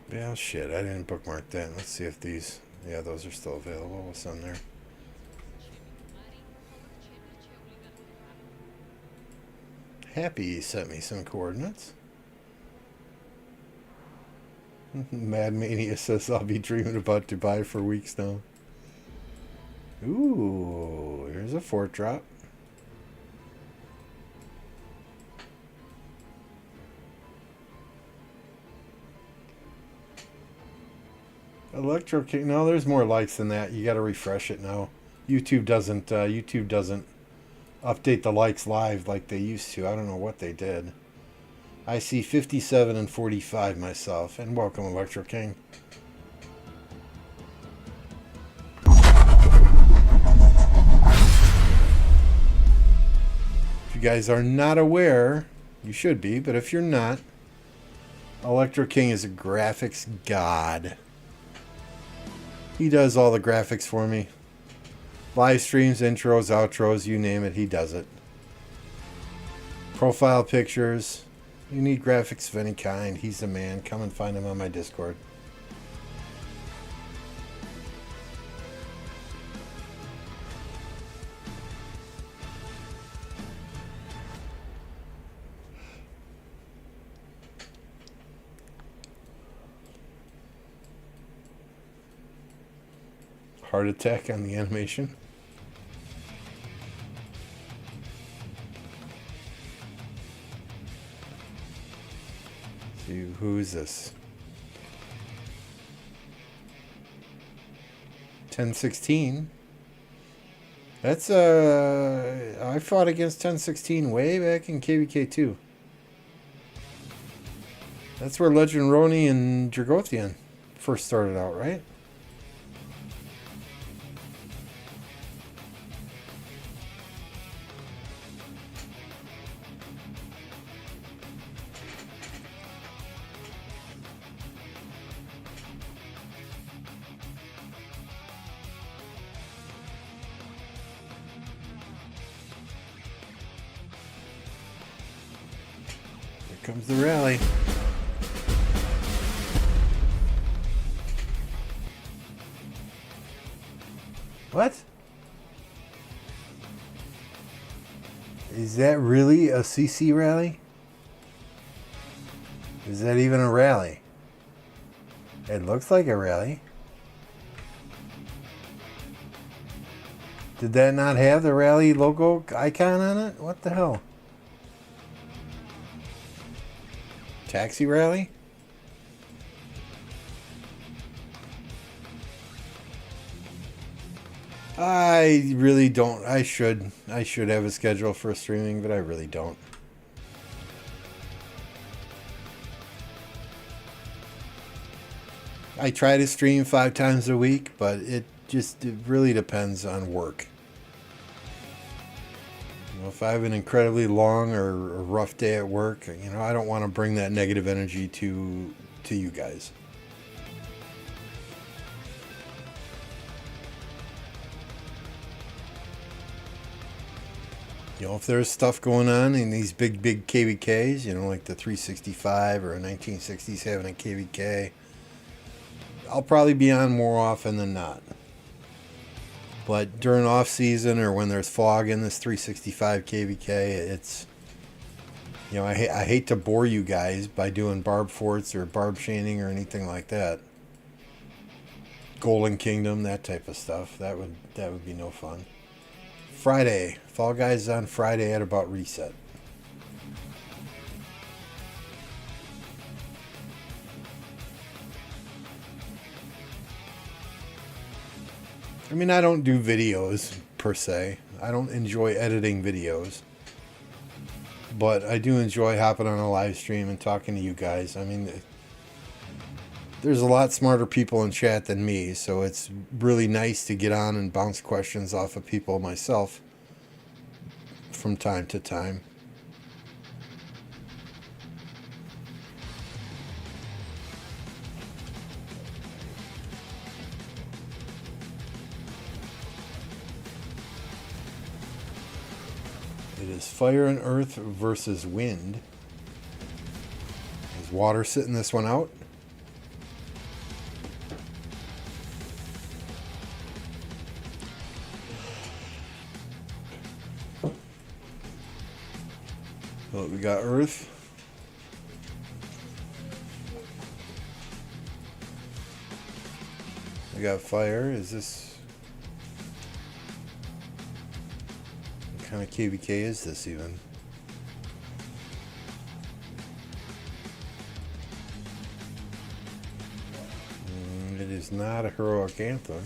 Yeah, shit, I didn't bookmark that. Let's see if these... Yeah, those are still available. What's on there? Happy sent me some coordinates. Mad Mania says I'll be dreaming about Dubai for weeks now. Ooh, here's a fort drop. Electro King. No, there's more likes than that. You got to refresh it now. YouTube doesn't update the likes live like they used to. I don't know what they did. I see 57 and 45 myself. And welcome, Electro King. If you guys are not aware, you should be, but if you're not, Electro King is a graphics god. He does all the graphics for me. Live streams, intros, outros, you name it, he does it. Profile pictures. You need graphics of any kind, he's the man. Come and find him on my Discord. Heart attack on the animation. See, who is this? 1016. That's I fought against 1016 way back in KVK 2. That's where Legend Roni and Dragothian first started out, right? Comes the rally. What? Is that really a CC rally? Is that even a rally? It looks like a rally. Did that not have the rally logo icon on it? What the hell? Taxi rally? I really don't. I should have a schedule for streaming, but I really don't. I try to stream 5 times a week, but it really depends on work. You know, if I have an incredibly long or a rough day at work, you know, I don't want to bring that negative energy to you guys. You know, if there's stuff going on in these big KVKs, you know, like the 365 or a 1960s having a KVK, I'll probably be on more often than not. But during off season or when there's fog in this 365 KVK, it's, you know, I hate to bore you guys by doing barb forts or barb chaining or anything like that. Golden Kingdom, that type of stuff. That would be no fun. Friday, Fall Guys on Friday at about reset. I mean, I don't do videos per se. I don't enjoy editing videos. But I do enjoy hopping on a live stream and talking to you guys. I mean, there's a lot smarter people in chat than me, so it's really nice to get on and bounce questions off of people myself from time to time. It is fire and earth versus wind. Is water sitting this one out? Well, we got earth. We got fire. Is this... What kind of KVK is this even? It is not a heroic anthem.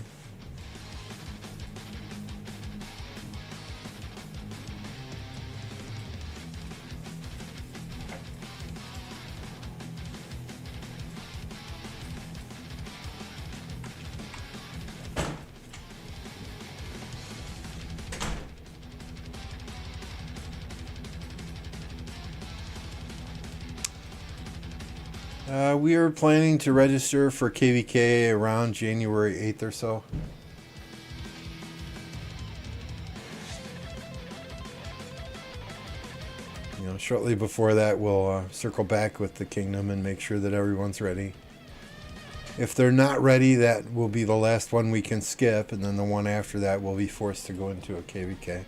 We are planning to register for KVK around January 8th or so. You know, shortly before that, we'll circle back with the Kingdom and make sure that everyone's ready. If they're not ready, that will be the last one we can skip, and then the one after that will be forced to go into a KVK.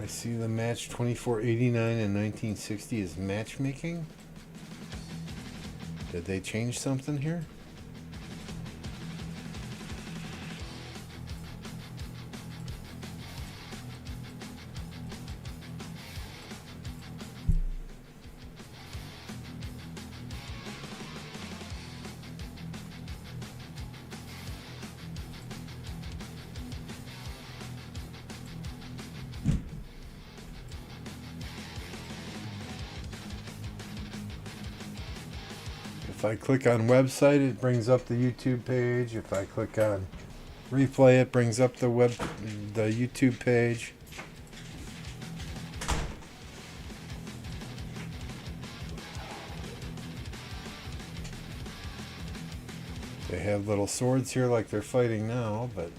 I see the match 2489 and 1960 is matchmaking. Did they change something here? If I click on website, it brings up the YouTube page. If I click on replay, it brings up the YouTube page. They have little swords here like they're fighting now, but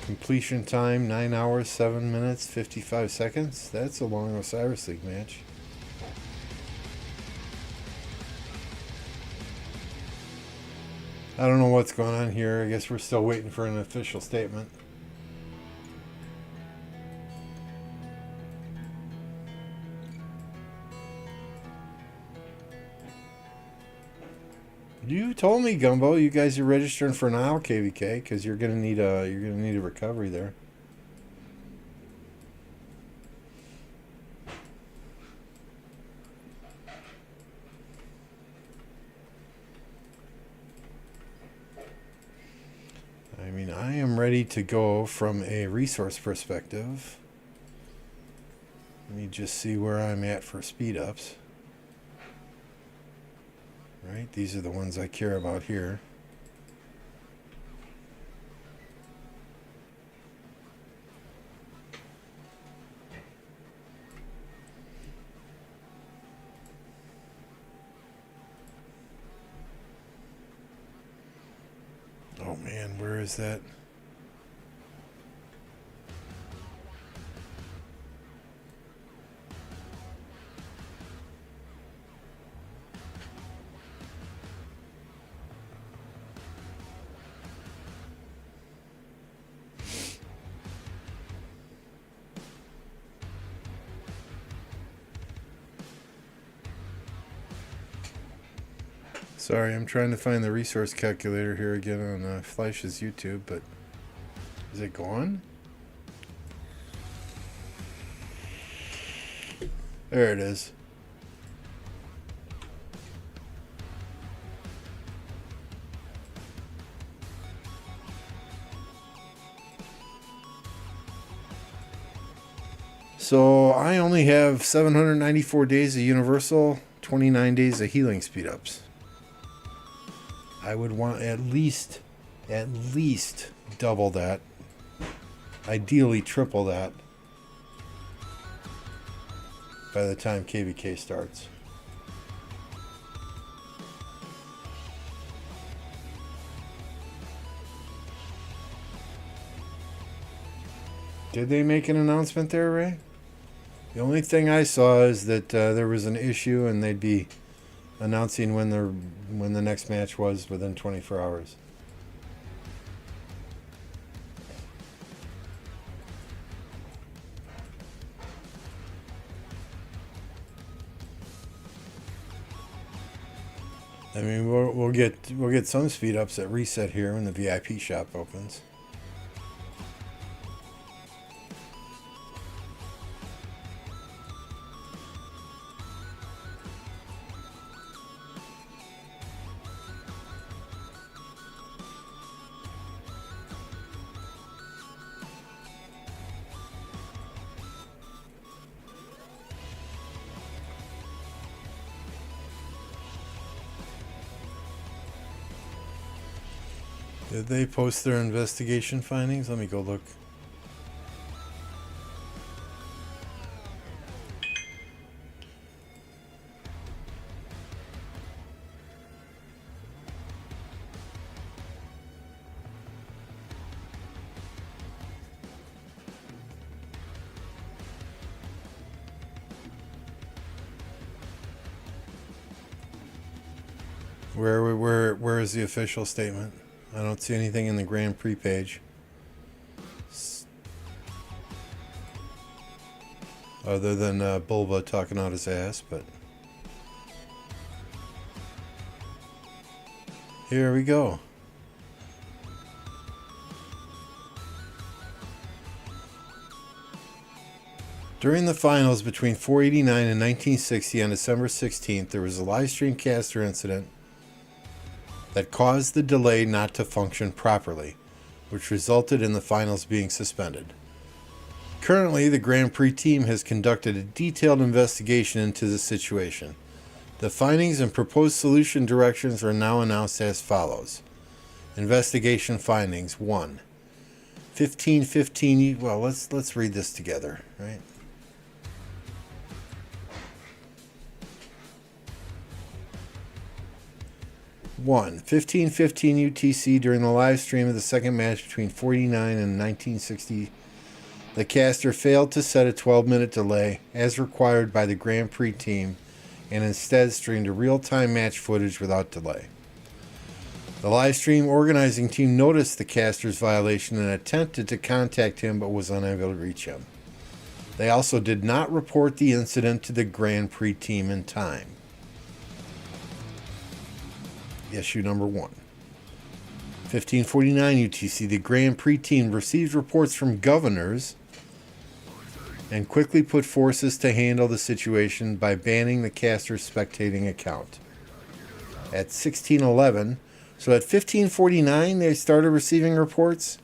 completion time 9 hours 7 minutes 55 seconds. That's a long Osiris League match. I don't know what's going on here. I guess we're still waiting for an official statement. You told me, Gumbo, you guys are registering for an aisle KVK because you're gonna need a recovery there. I mean, I am ready to go from a resource perspective. me just see where I'm at for speed ups. Right, these are the ones I care about here. Oh man, where is that? Sorry, I'm trying to find the resource calculator here again on Fleisch's YouTube, but is it gone? There it is. So I only have 794 days of universal, 29 days of healing speed ups. I would want at least double that. Ideally triple that by the time KVK starts. Did they make an announcement there, Ray? The only thing I saw is that there was an issue and they'd be announcing when the next match was within 24 hours. I mean, we'll get some speed ups at reset here when the VIP shop opens. Did they post their investigation findings? Let me go look. Where is the official statement? I don't see anything in the Grand Prix page. Other than Bulba talking out his ass, but... Here we go. During the finals between 489 and 1960 on December 16th, there was a live stream caster incident that caused the delay not to function properly, which resulted in the finals being suspended. Currently, the Grand Prix team has conducted a detailed investigation into the situation. The findings and proposed solution directions are now announced as follows. Investigation findings: 1. 1515. Well, let's read this together, right? One, 15:15 UTC during the live stream of the second match between 49 and 1960. The caster failed to set a 12-minute delay as required by the Grand Prix team and instead streamed a real-time match footage without delay. The live stream organizing team noticed the caster's violation and attempted to contact him but was unable to reach him. They also did not report the incident to the Grand Prix team in time. Issue number 1. 1549 UTC, the Grand Prix team received reports from governors and quickly put forces to handle the situation by banning the caster's spectating account. At 1611, so at 1549 they started receiving reports.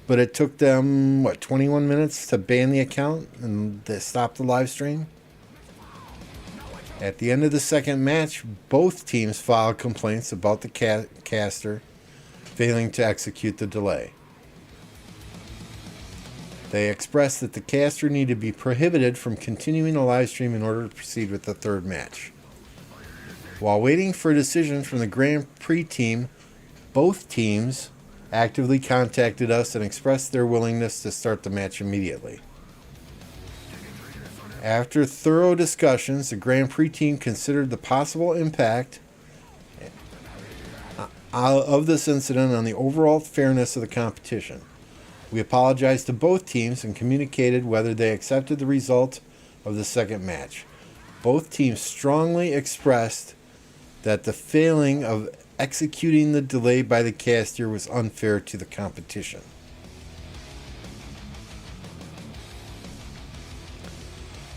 but it took them, 21 minutes to ban the account and they stopped the live stream. At the end of the second match, both teams filed complaints about the caster failing to execute the delay. They expressed that the caster needed to be prohibited from continuing the live stream in order to proceed with the third match. While waiting for a decision from the Grand Prix team, both teams actively contacted us and expressed their willingness to start the match immediately. After thorough discussions, the Grand Prix team considered the possible impact of this incident on the overall fairness of the competition. We apologized to both teams and communicated whether they accepted the result of the second match. Both teams strongly expressed that the failing of executing the delay by the caster was unfair to the competition.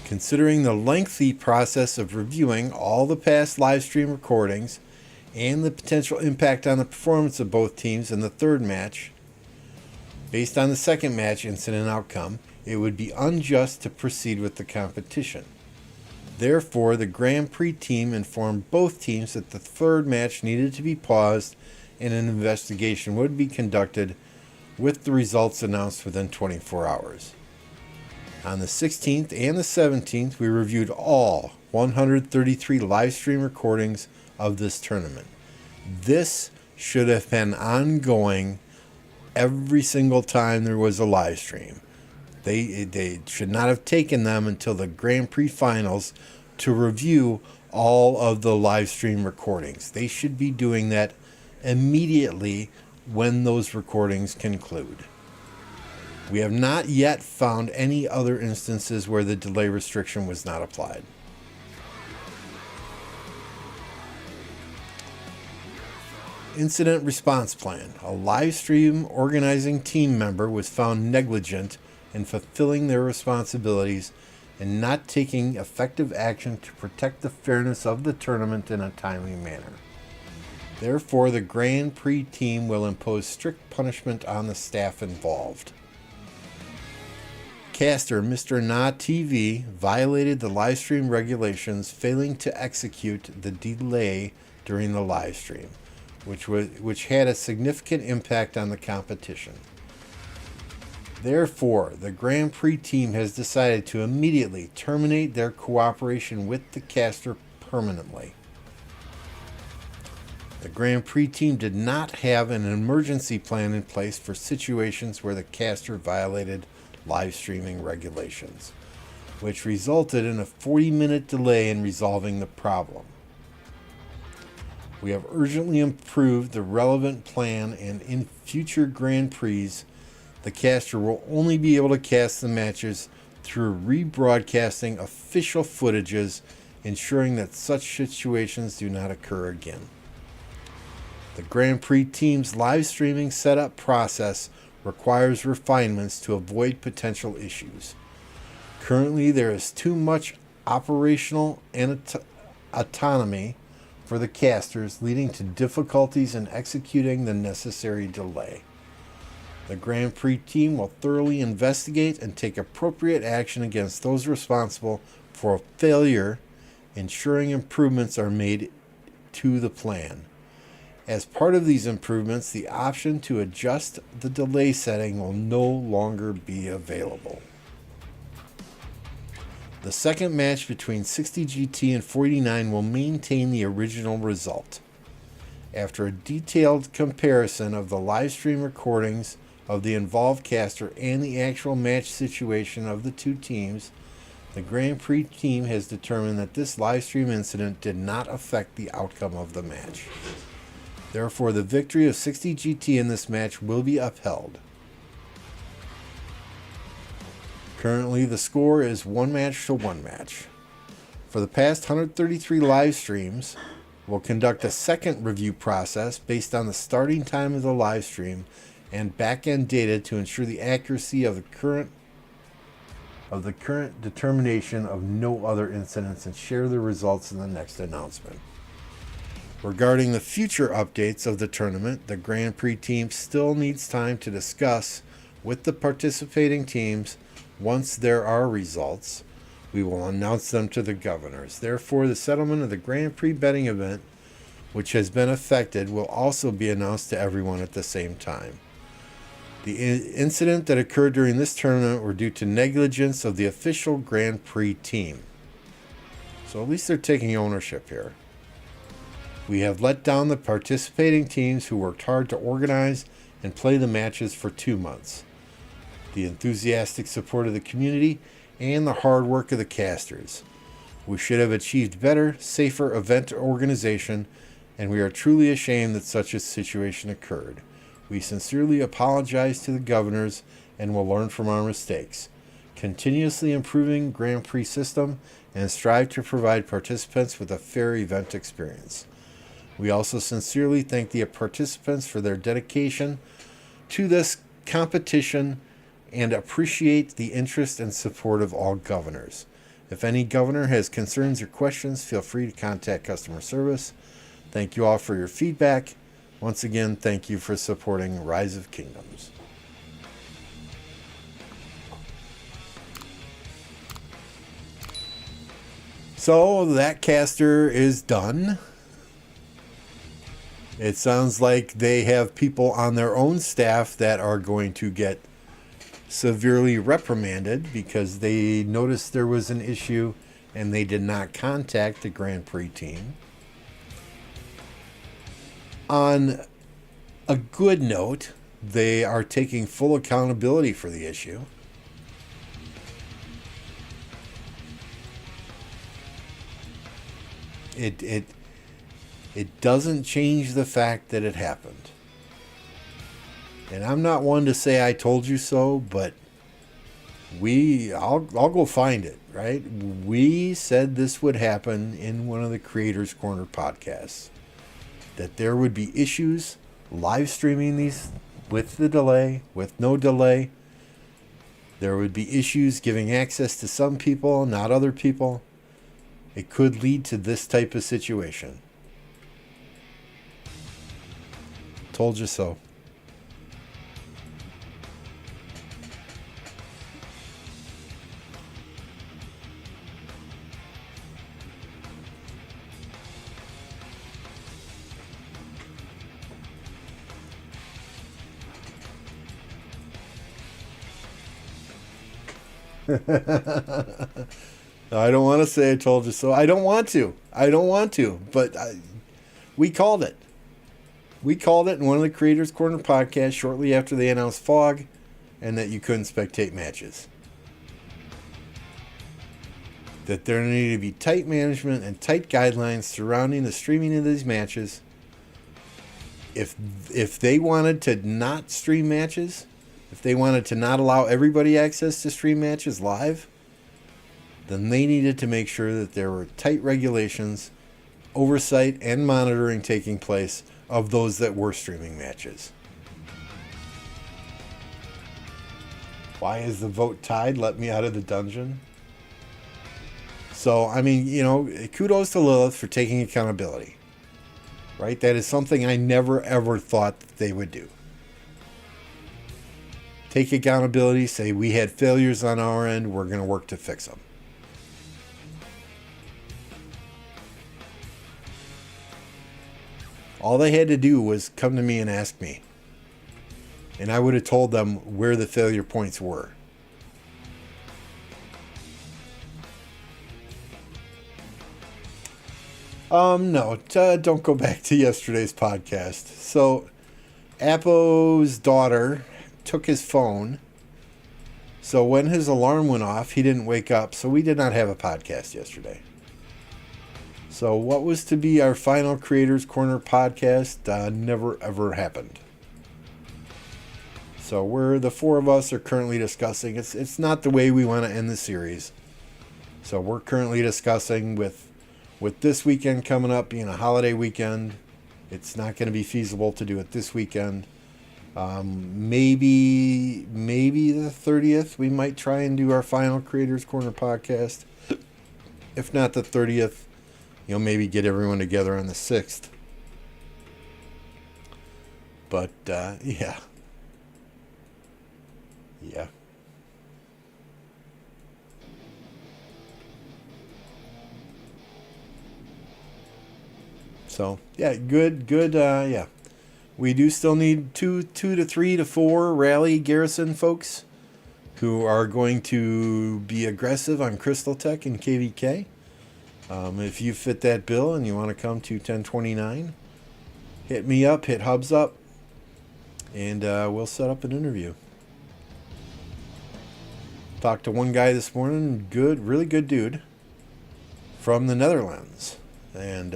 Considering the lengthy process of reviewing all the past live stream recordings and the potential impact on the performance of both teams in the third match, based on the second match incident outcome, it would be unjust to proceed with the competition. Therefore, the Grand Prix team informed both teams that the third match needed to be paused and an investigation would be conducted with the results announced within 24 hours. On the 16th and the 17th, we reviewed all 133 live stream recordings of this tournament. This should have been ongoing every single time there was a live stream. They should not have taken them until the Grand Prix finals to review all of the live stream recordings. They should be doing that immediately when those recordings conclude. We have not yet found any other instances where the delay restriction was not applied. Incident response plan. A live stream organizing team member was found negligent in fulfilling their responsibilities and not taking effective action to protect the fairness of the tournament in a timely manner. Therefore, the Grand Prix team will impose strict punishment on the staff involved. Caster Mr. Na TV violated the live stream regulations, failing to execute the delay during the live stream, which had a significant impact on the competition. Therefore, the Grand Prix team has decided to immediately terminate their cooperation with the caster permanently. The Grand Prix team did not have an emergency plan in place for situations where the caster violated live streaming regulations, which resulted in a 40-minute delay in resolving the problem. We have urgently improved the relevant plan, and in future Grand Prix, the caster will only be able to cast the matches through rebroadcasting official footages, ensuring that such situations do not occur again. The Grand Prix team's live streaming setup process requires refinements to avoid potential issues. Currently, there is too much operational autonomy for the casters, leading to difficulties in executing the necessary delay. The Grand Prix team will thoroughly investigate and take appropriate action against those responsible for a failure, ensuring improvements are made to the plan. As part of these improvements, the option to adjust the delay setting will no longer be available. The second match between 60GT and 49 will maintain the original result. After a detailed comparison of the live stream recordings of the involved caster and the actual match situation of the two teams, the Grand Prix team has determined that this live stream incident did not affect the outcome of the match. Therefore, the victory of 60GT in this match will be upheld. Currently, the score is 1 match to 1 match. For the past 133 live streams, we'll conduct a second review process based on the starting time of the live stream and back-end data to ensure the accuracy of the current determination of no other incidents, and share the results in the next announcement. Regarding the future updates of the tournament, the Grand Prix team still needs time to discuss with the participating teams. Once there are results, we will announce them to the governors. Therefore, the settlement of the Grand Prix betting event, which has been affected, will also be announced to everyone at the same time. The incident that occurred during this tournament were due to negligence of the official Grand Prix team. So at least they're taking ownership here. We have let down the participating teams who worked hard to organize and play the matches for 2 months. The enthusiastic support of the community and the hard work of the casters. We should have achieved better, safer event organization, and we are truly ashamed that such a situation occurred. We sincerely apologize to the governors and will learn from our mistakes, continuously improving Grand Prix system and strive to provide participants with a fair event experience. We also sincerely thank the participants for their dedication to this competition and appreciate the interest and support of all governors. If any governor has concerns or questions, feel free to contact customer service. Thank you all for your feedback. Once again, thank you for supporting Rise of Kingdoms. So that caster is done. It sounds like they have people on their own staff that are going to get severely reprimanded because they noticed there was an issue and they did not contact the Grand Prix team. On a good note, they are taking full accountability for the issue. It doesn't change the fact that it happened. And I'm not one to say I told you so, but I'll go find it, right? We said this would happen in one of the Creators Corner podcasts. That there would be issues live streaming these with the delay, with no delay. There would be issues giving access to some people, not other people. It could lead to this type of situation. Told you so. I don't want to say I told you so. I don't want to. But we called it. We called it in one of the Creators Corner podcasts shortly after they announced Fog and that you couldn't spectate matches. That there needed to be tight management and tight guidelines surrounding the streaming of these matches. If they wanted to not stream matches, if they wanted to not allow everybody access to stream matches live, then they needed to make sure that there were tight regulations, oversight, and monitoring taking place of those that were streaming matches. Why is the vote tied? Let me out of the dungeon. So, I mean, kudos to Lilith for taking accountability. Right? That is something I never, ever thought that they would do. Take accountability, say we had failures on our end, we're going to work to fix them. All they had to do was come to me and ask me. And I would have told them where the failure points were. No, don't go back to yesterday's podcast. So, Apo's daughter took his phone. So when his alarm went off, he didn't wake up. So we did not have a podcast yesterday. So what was to be our final Creators Corner podcast never ever happened. So the four of us are currently discussing. It's not the way we want to end the series. So we're currently discussing with this weekend coming up being a holiday weekend. It's not going to be feasible to do it this weekend. Maybe the 30th we might try and do our final Creators Corner podcast. If not the 30th, maybe get everyone together on the 6th. But yeah. Yeah. So yeah, good. Yeah, we do still need two to three to four rally garrison folks who are going to be aggressive on Crystal Tech and KVK. If you fit that bill and you want to come to 1029, hit me up, hit Hubs up, and we'll set up an interview. Talked to one guy this morning, good, really good dude from the Netherlands, and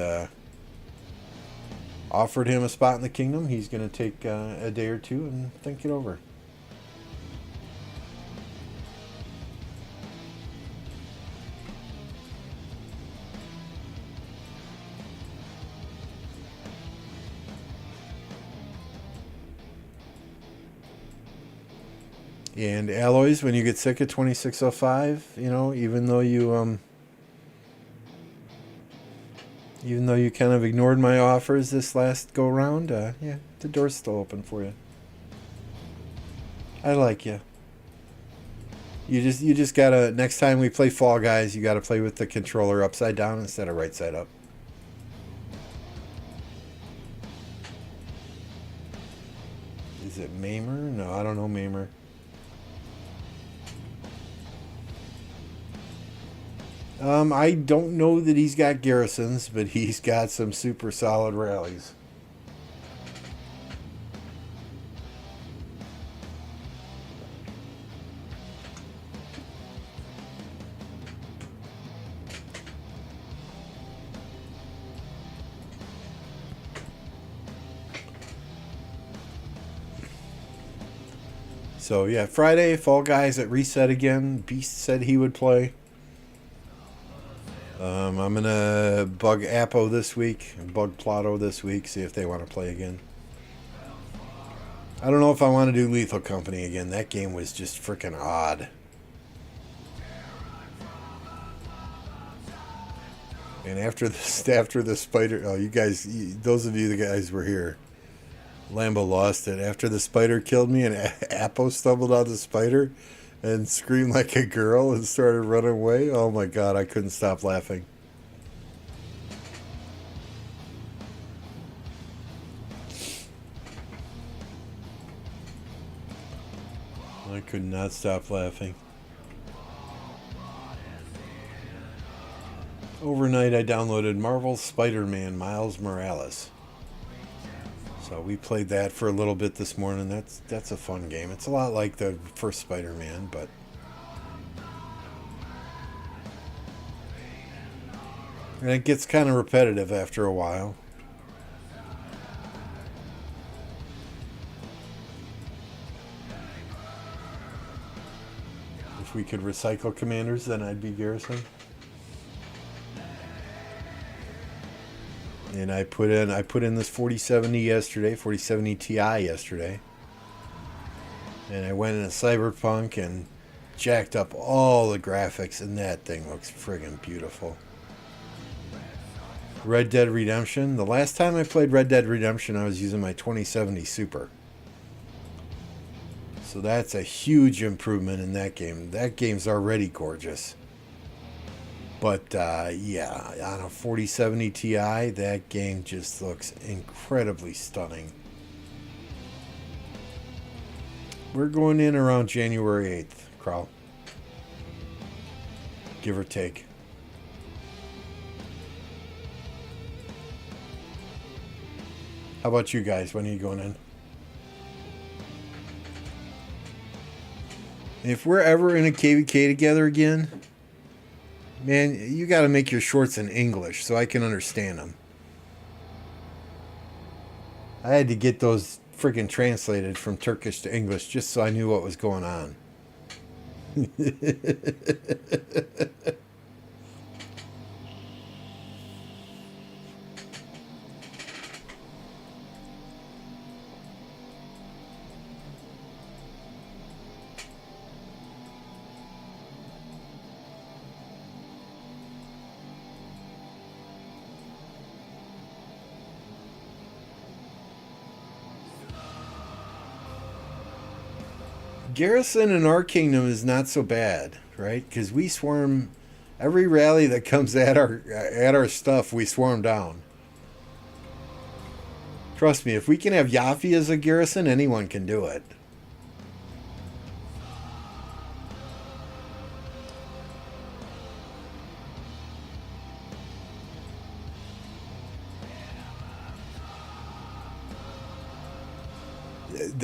offered him a spot in the kingdom. He's going to take a day or two and think it over. And alloys, when you get sick of 2605, you know, even though you kind of ignored my offers this last go round, yeah, the door's still open for you. I like you. You just gotta, next time we play Fall Guys, you gotta play with the controller upside down instead of right side up. Is it Mamer? No, I don't know Mamer. I don't know that he's got garrisons, but he's got some super solid rallies. So yeah, Friday, Fall Guys at Reset again. Beast said he would play. I'm gonna bug Apo this week, bug Plato this week, see if they want to play again. I don't know if I want to do Lethal Company again. That game was just freaking odd. And after the spider, oh, you guys, those of you the guys were here. Lambo lost it after the spider killed me, and Apo stumbled on the spider and screamed like a girl and started running away. Oh my god, I couldn't stop laughing. I could not stop laughing. Overnight, I downloaded Marvel's Spider-Man Miles Morales. So we played that for a little bit this morning. That's a fun game. It's a lot like the first Spider-Man, but and it gets kind of repetitive after a while. If we could recycle commanders, then I'd be Garrison. And I put in this 4070 yesterday, 4070 Ti yesterday. And I went into Cyberpunk and jacked up all the graphics, and that thing looks friggin' beautiful. Red Dead Redemption. The last time I played Red Dead Redemption, I was using my 2070 Super. So that's a huge improvement in that game. That game's already gorgeous. But yeah, on a 4070 Ti, that game just looks incredibly stunning. We're going in around January 8th, Crow. Give or take. How about you guys? When are you going in? If we're ever in a KVK together again, man, you got to make your shorts in English so I can understand them. I had to get those freaking translated from Turkish to English just so I knew what was going on. Garrison in our kingdom is not so bad, right? Because we swarm every rally that comes at our stuff. We swarm down. Trust me, if we can have Yafi as a garrison, anyone can do it.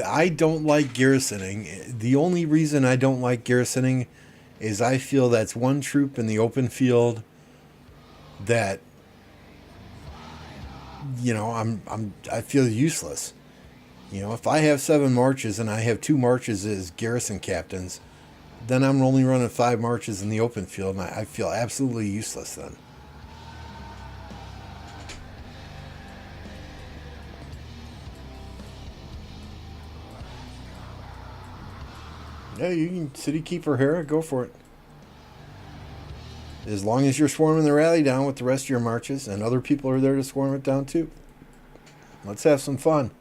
I don't like garrisoning. The only reason I don't like garrisoning is I feel that's one troop in the open field that I feel useless. If I have 7 marches and I have 2 marches as garrison captains, then I'm only running 5 marches in the open field, and I feel absolutely useless then. Yeah, you can city keeper Hera, go for it. As long as you're swarming the rally down with the rest of your marches, and other people are there to swarm it down too. Let's have some fun.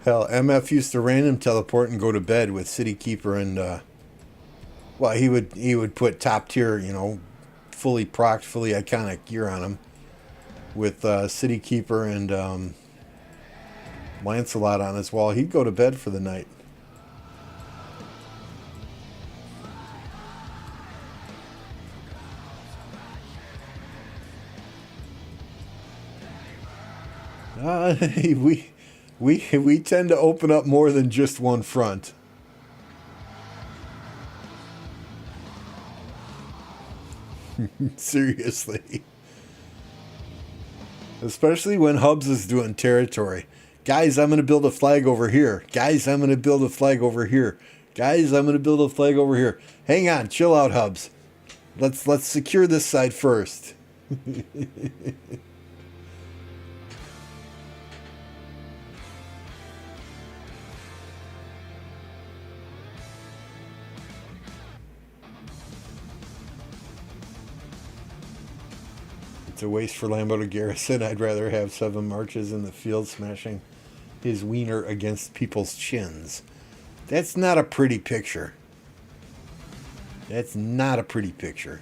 Hell, MF used to random teleport and go to bed with city keeper and he would put top tier, fully procced, fully iconic gear on him with city keeper and Lancelot on his wall. He'd go to bed for the night. We tend to open up more than just one front. Seriously. Especially when Hubs is doing territory. Guys, I'm going to build a flag over here. Guys, I'm going to build a flag over here. Guys, I'm going to build a flag over here. Hang on, chill out, Hubs. Let's secure this side first. It's a waste for Lambo to garrison. I'd rather have 7 marches in the field smashing his wiener against people's chins. That's not a pretty picture. That's not a pretty picture.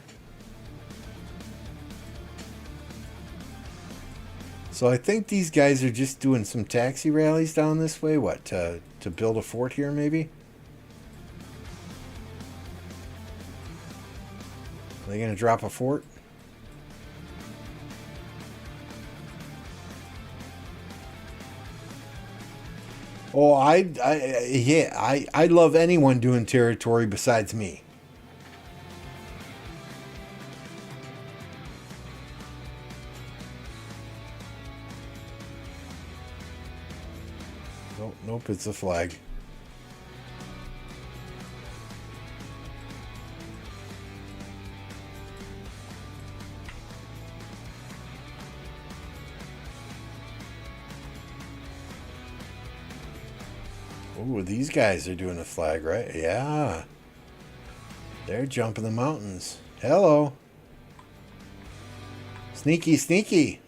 So I think these guys are just doing some taxi rallies down this way. What, to build a fort here, maybe? Are they going to drop a fort? Oh, I love anyone doing territory besides me. Nope, it's a flag. Ooh, these guys are doing a flag, right? Yeah. They're jumping the mountains. Hello. Sneaky, sneaky.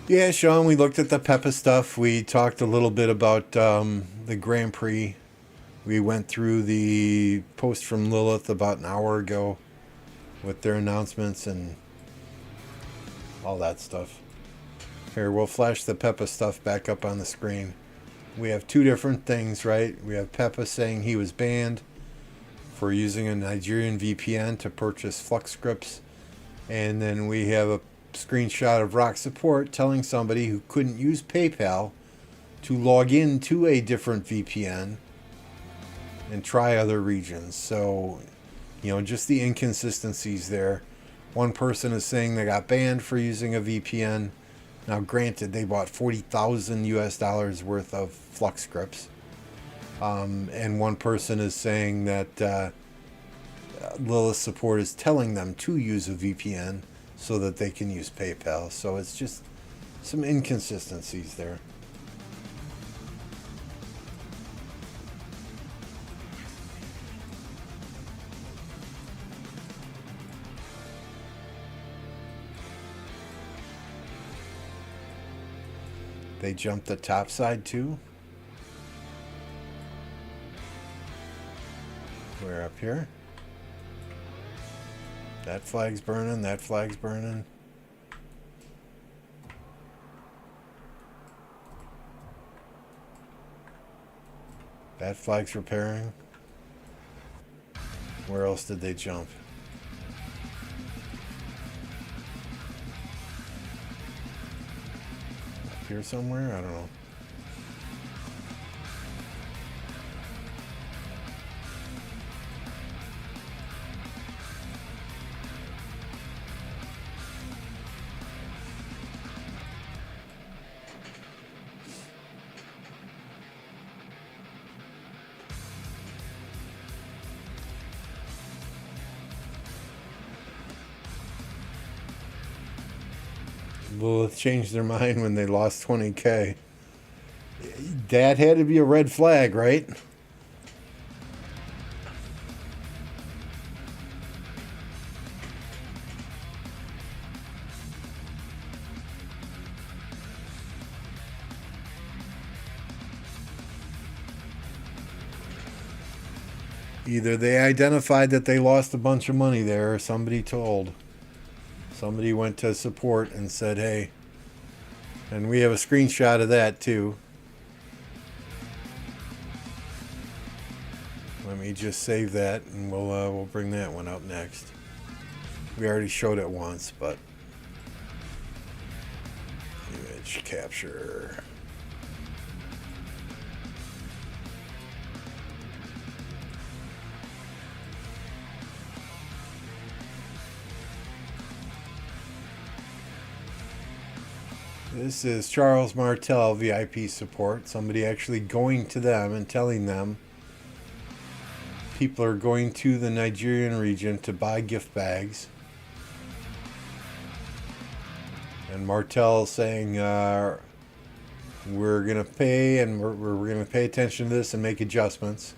Yeah, Sean, we looked at the Peppa stuff. We talked a little bit about the Grand Prix. We went through the post from Lilith about an hour ago with their announcements and all that stuff. Here, we'll flash the Peppa stuff back up on the screen. We have 2 different things, right? We have Peppa saying he was banned for using a Nigerian VPN to purchase Flux scripts. And then we have a screenshot of Rock Support telling somebody who couldn't use PayPal to log into a different VPN and try other regions. So, just the inconsistencies there. One person is saying they got banned for using a VPN. Now, granted, they bought $40,000 worth of Flux scripts. And one person is saying that Lilith support is telling them to use a VPN so that they can use PayPal. So it's just some inconsistencies there. They jumped the top side too. We're up here. That flag's burning. That flag's burning. That flag's repairing. Where else did they jump? Up here somewhere? I don't know. Will change their mind when they lost 20K. That had to be a red flag, right? Either they identified that they lost a bunch of money there, or somebody told. Somebody went to support and said, hey, and we have a screenshot of that too. Let me just save that and we'll bring that one up next. We already showed it once, but image capture. This is Charles Martel VIP support. Somebody actually going to them and telling them people are going to the Nigerian region to buy gift bags. And Martel saying we're going to pay and we're going to pay attention to this and make adjustments.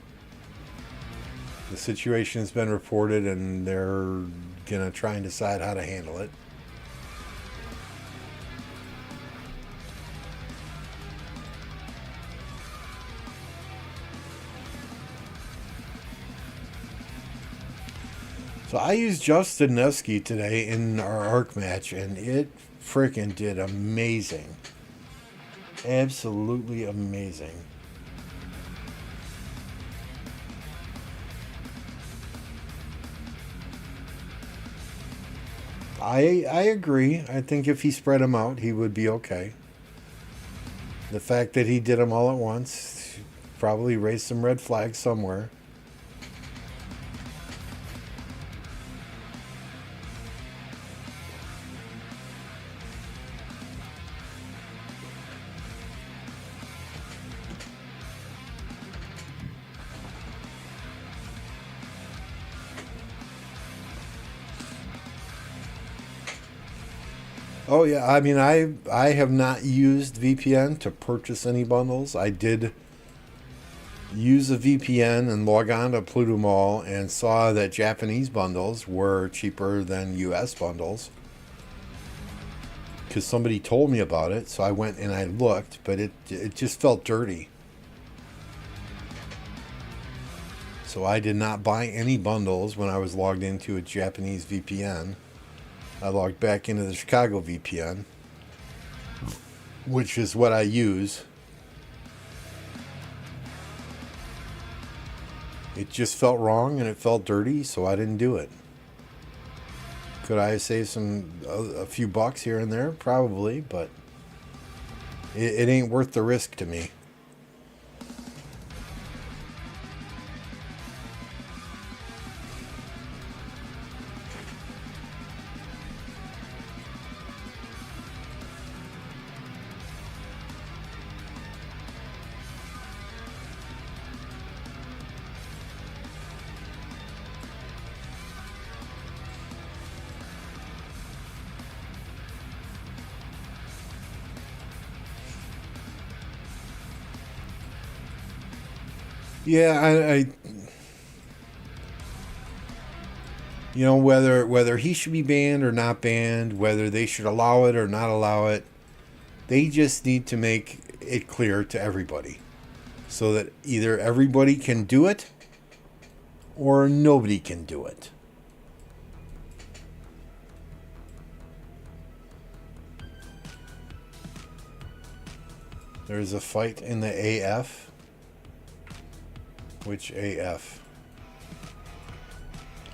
The situation has been reported and they're going to try and decide how to handle it. So I used Justin Nevsky today in our ARC match, and it freaking did amazing. Absolutely amazing. I agree. I think if he spread them out, he would be okay. The fact that he did them all at once probably raised some red flags somewhere. Oh yeah, I mean I have not used VPN to purchase any bundles. I did use a VPN and log on to Pluto Mall and saw that Japanese bundles were cheaper than US bundles. Because somebody told me about it, so I went and I looked, but it just felt dirty. So I did not buy any bundles when I was logged into a Japanese VPN. I logged back into the Chicago VPN, which is what I use. It just felt wrong and it felt dirty, so I didn't do it. Could I save a few bucks here and there? Probably, but it ain't worth the risk to me. Yeah, I you know, whether he should be banned or not banned, whether they should allow it or not allow it, They just need to make it clear to everybody so that either everybody can do it or nobody can do it. There's a fight in the AF. Which AF?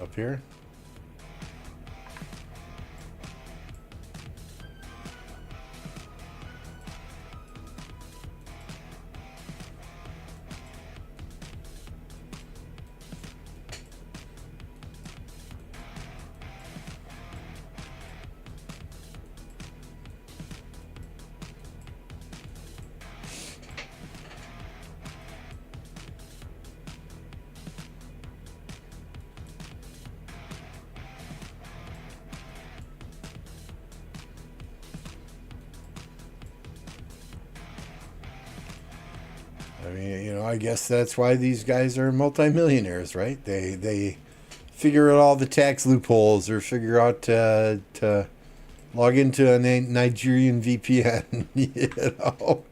Up here? I mean, I guess that's why these guys are multimillionaires, right? They figure out all the tax loopholes or figure out to log into a Nigerian VPN, you know.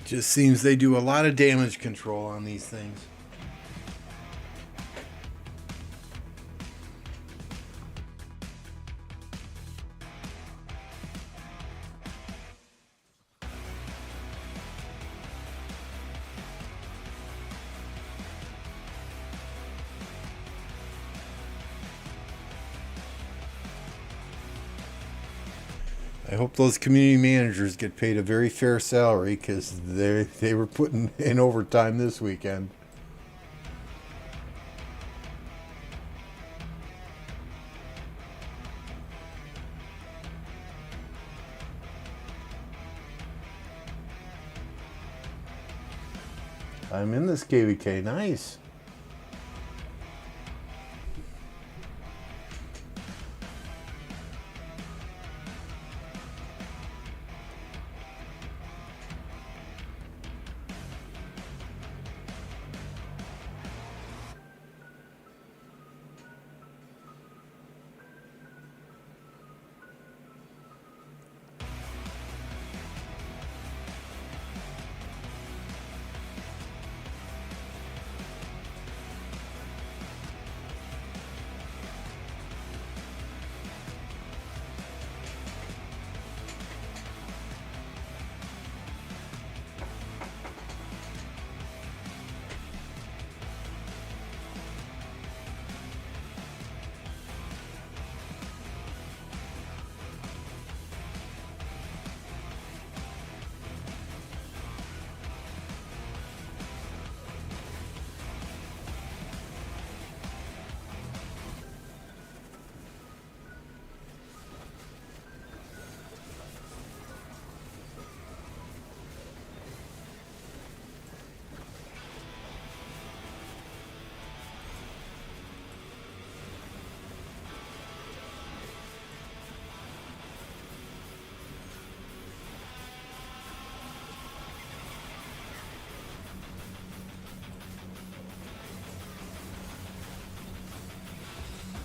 Just seems they do a lot of damage control on these things. I hope those community managers get paid a very fair salary because they were putting in overtime this weekend. I'm in this KVK. Nice.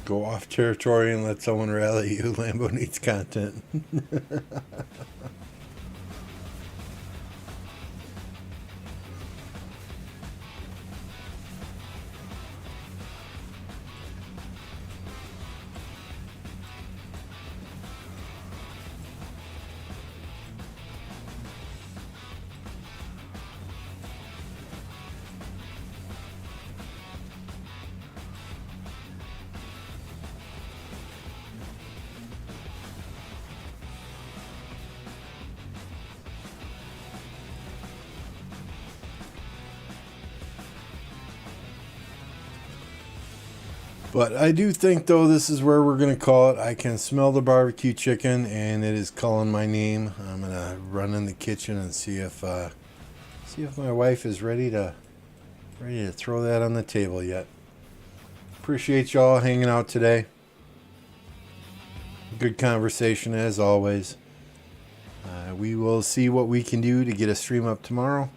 Go off territory and let someone rally you. Lambo needs content. But I do think, though, this is where we're going to call it. I can smell the barbecue chicken, and it is calling my name. I'm going to run in the kitchen and see if my wife is ready to throw that on the table yet. Appreciate y'all hanging out today. Good conversation as always. We will see what we can do to get a stream up tomorrow.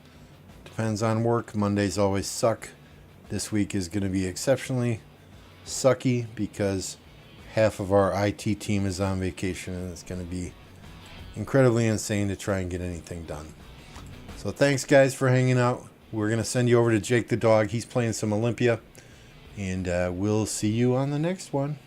Depends on work. Mondays always suck. This week is going to be exceptionally sucky because half of our IT team is on vacation, and it's going to be incredibly insane to try and get anything done. So thanks, guys, for hanging out. We're going to send you over to Jake the dog. He's playing some Olympia, and we'll see you on the next one.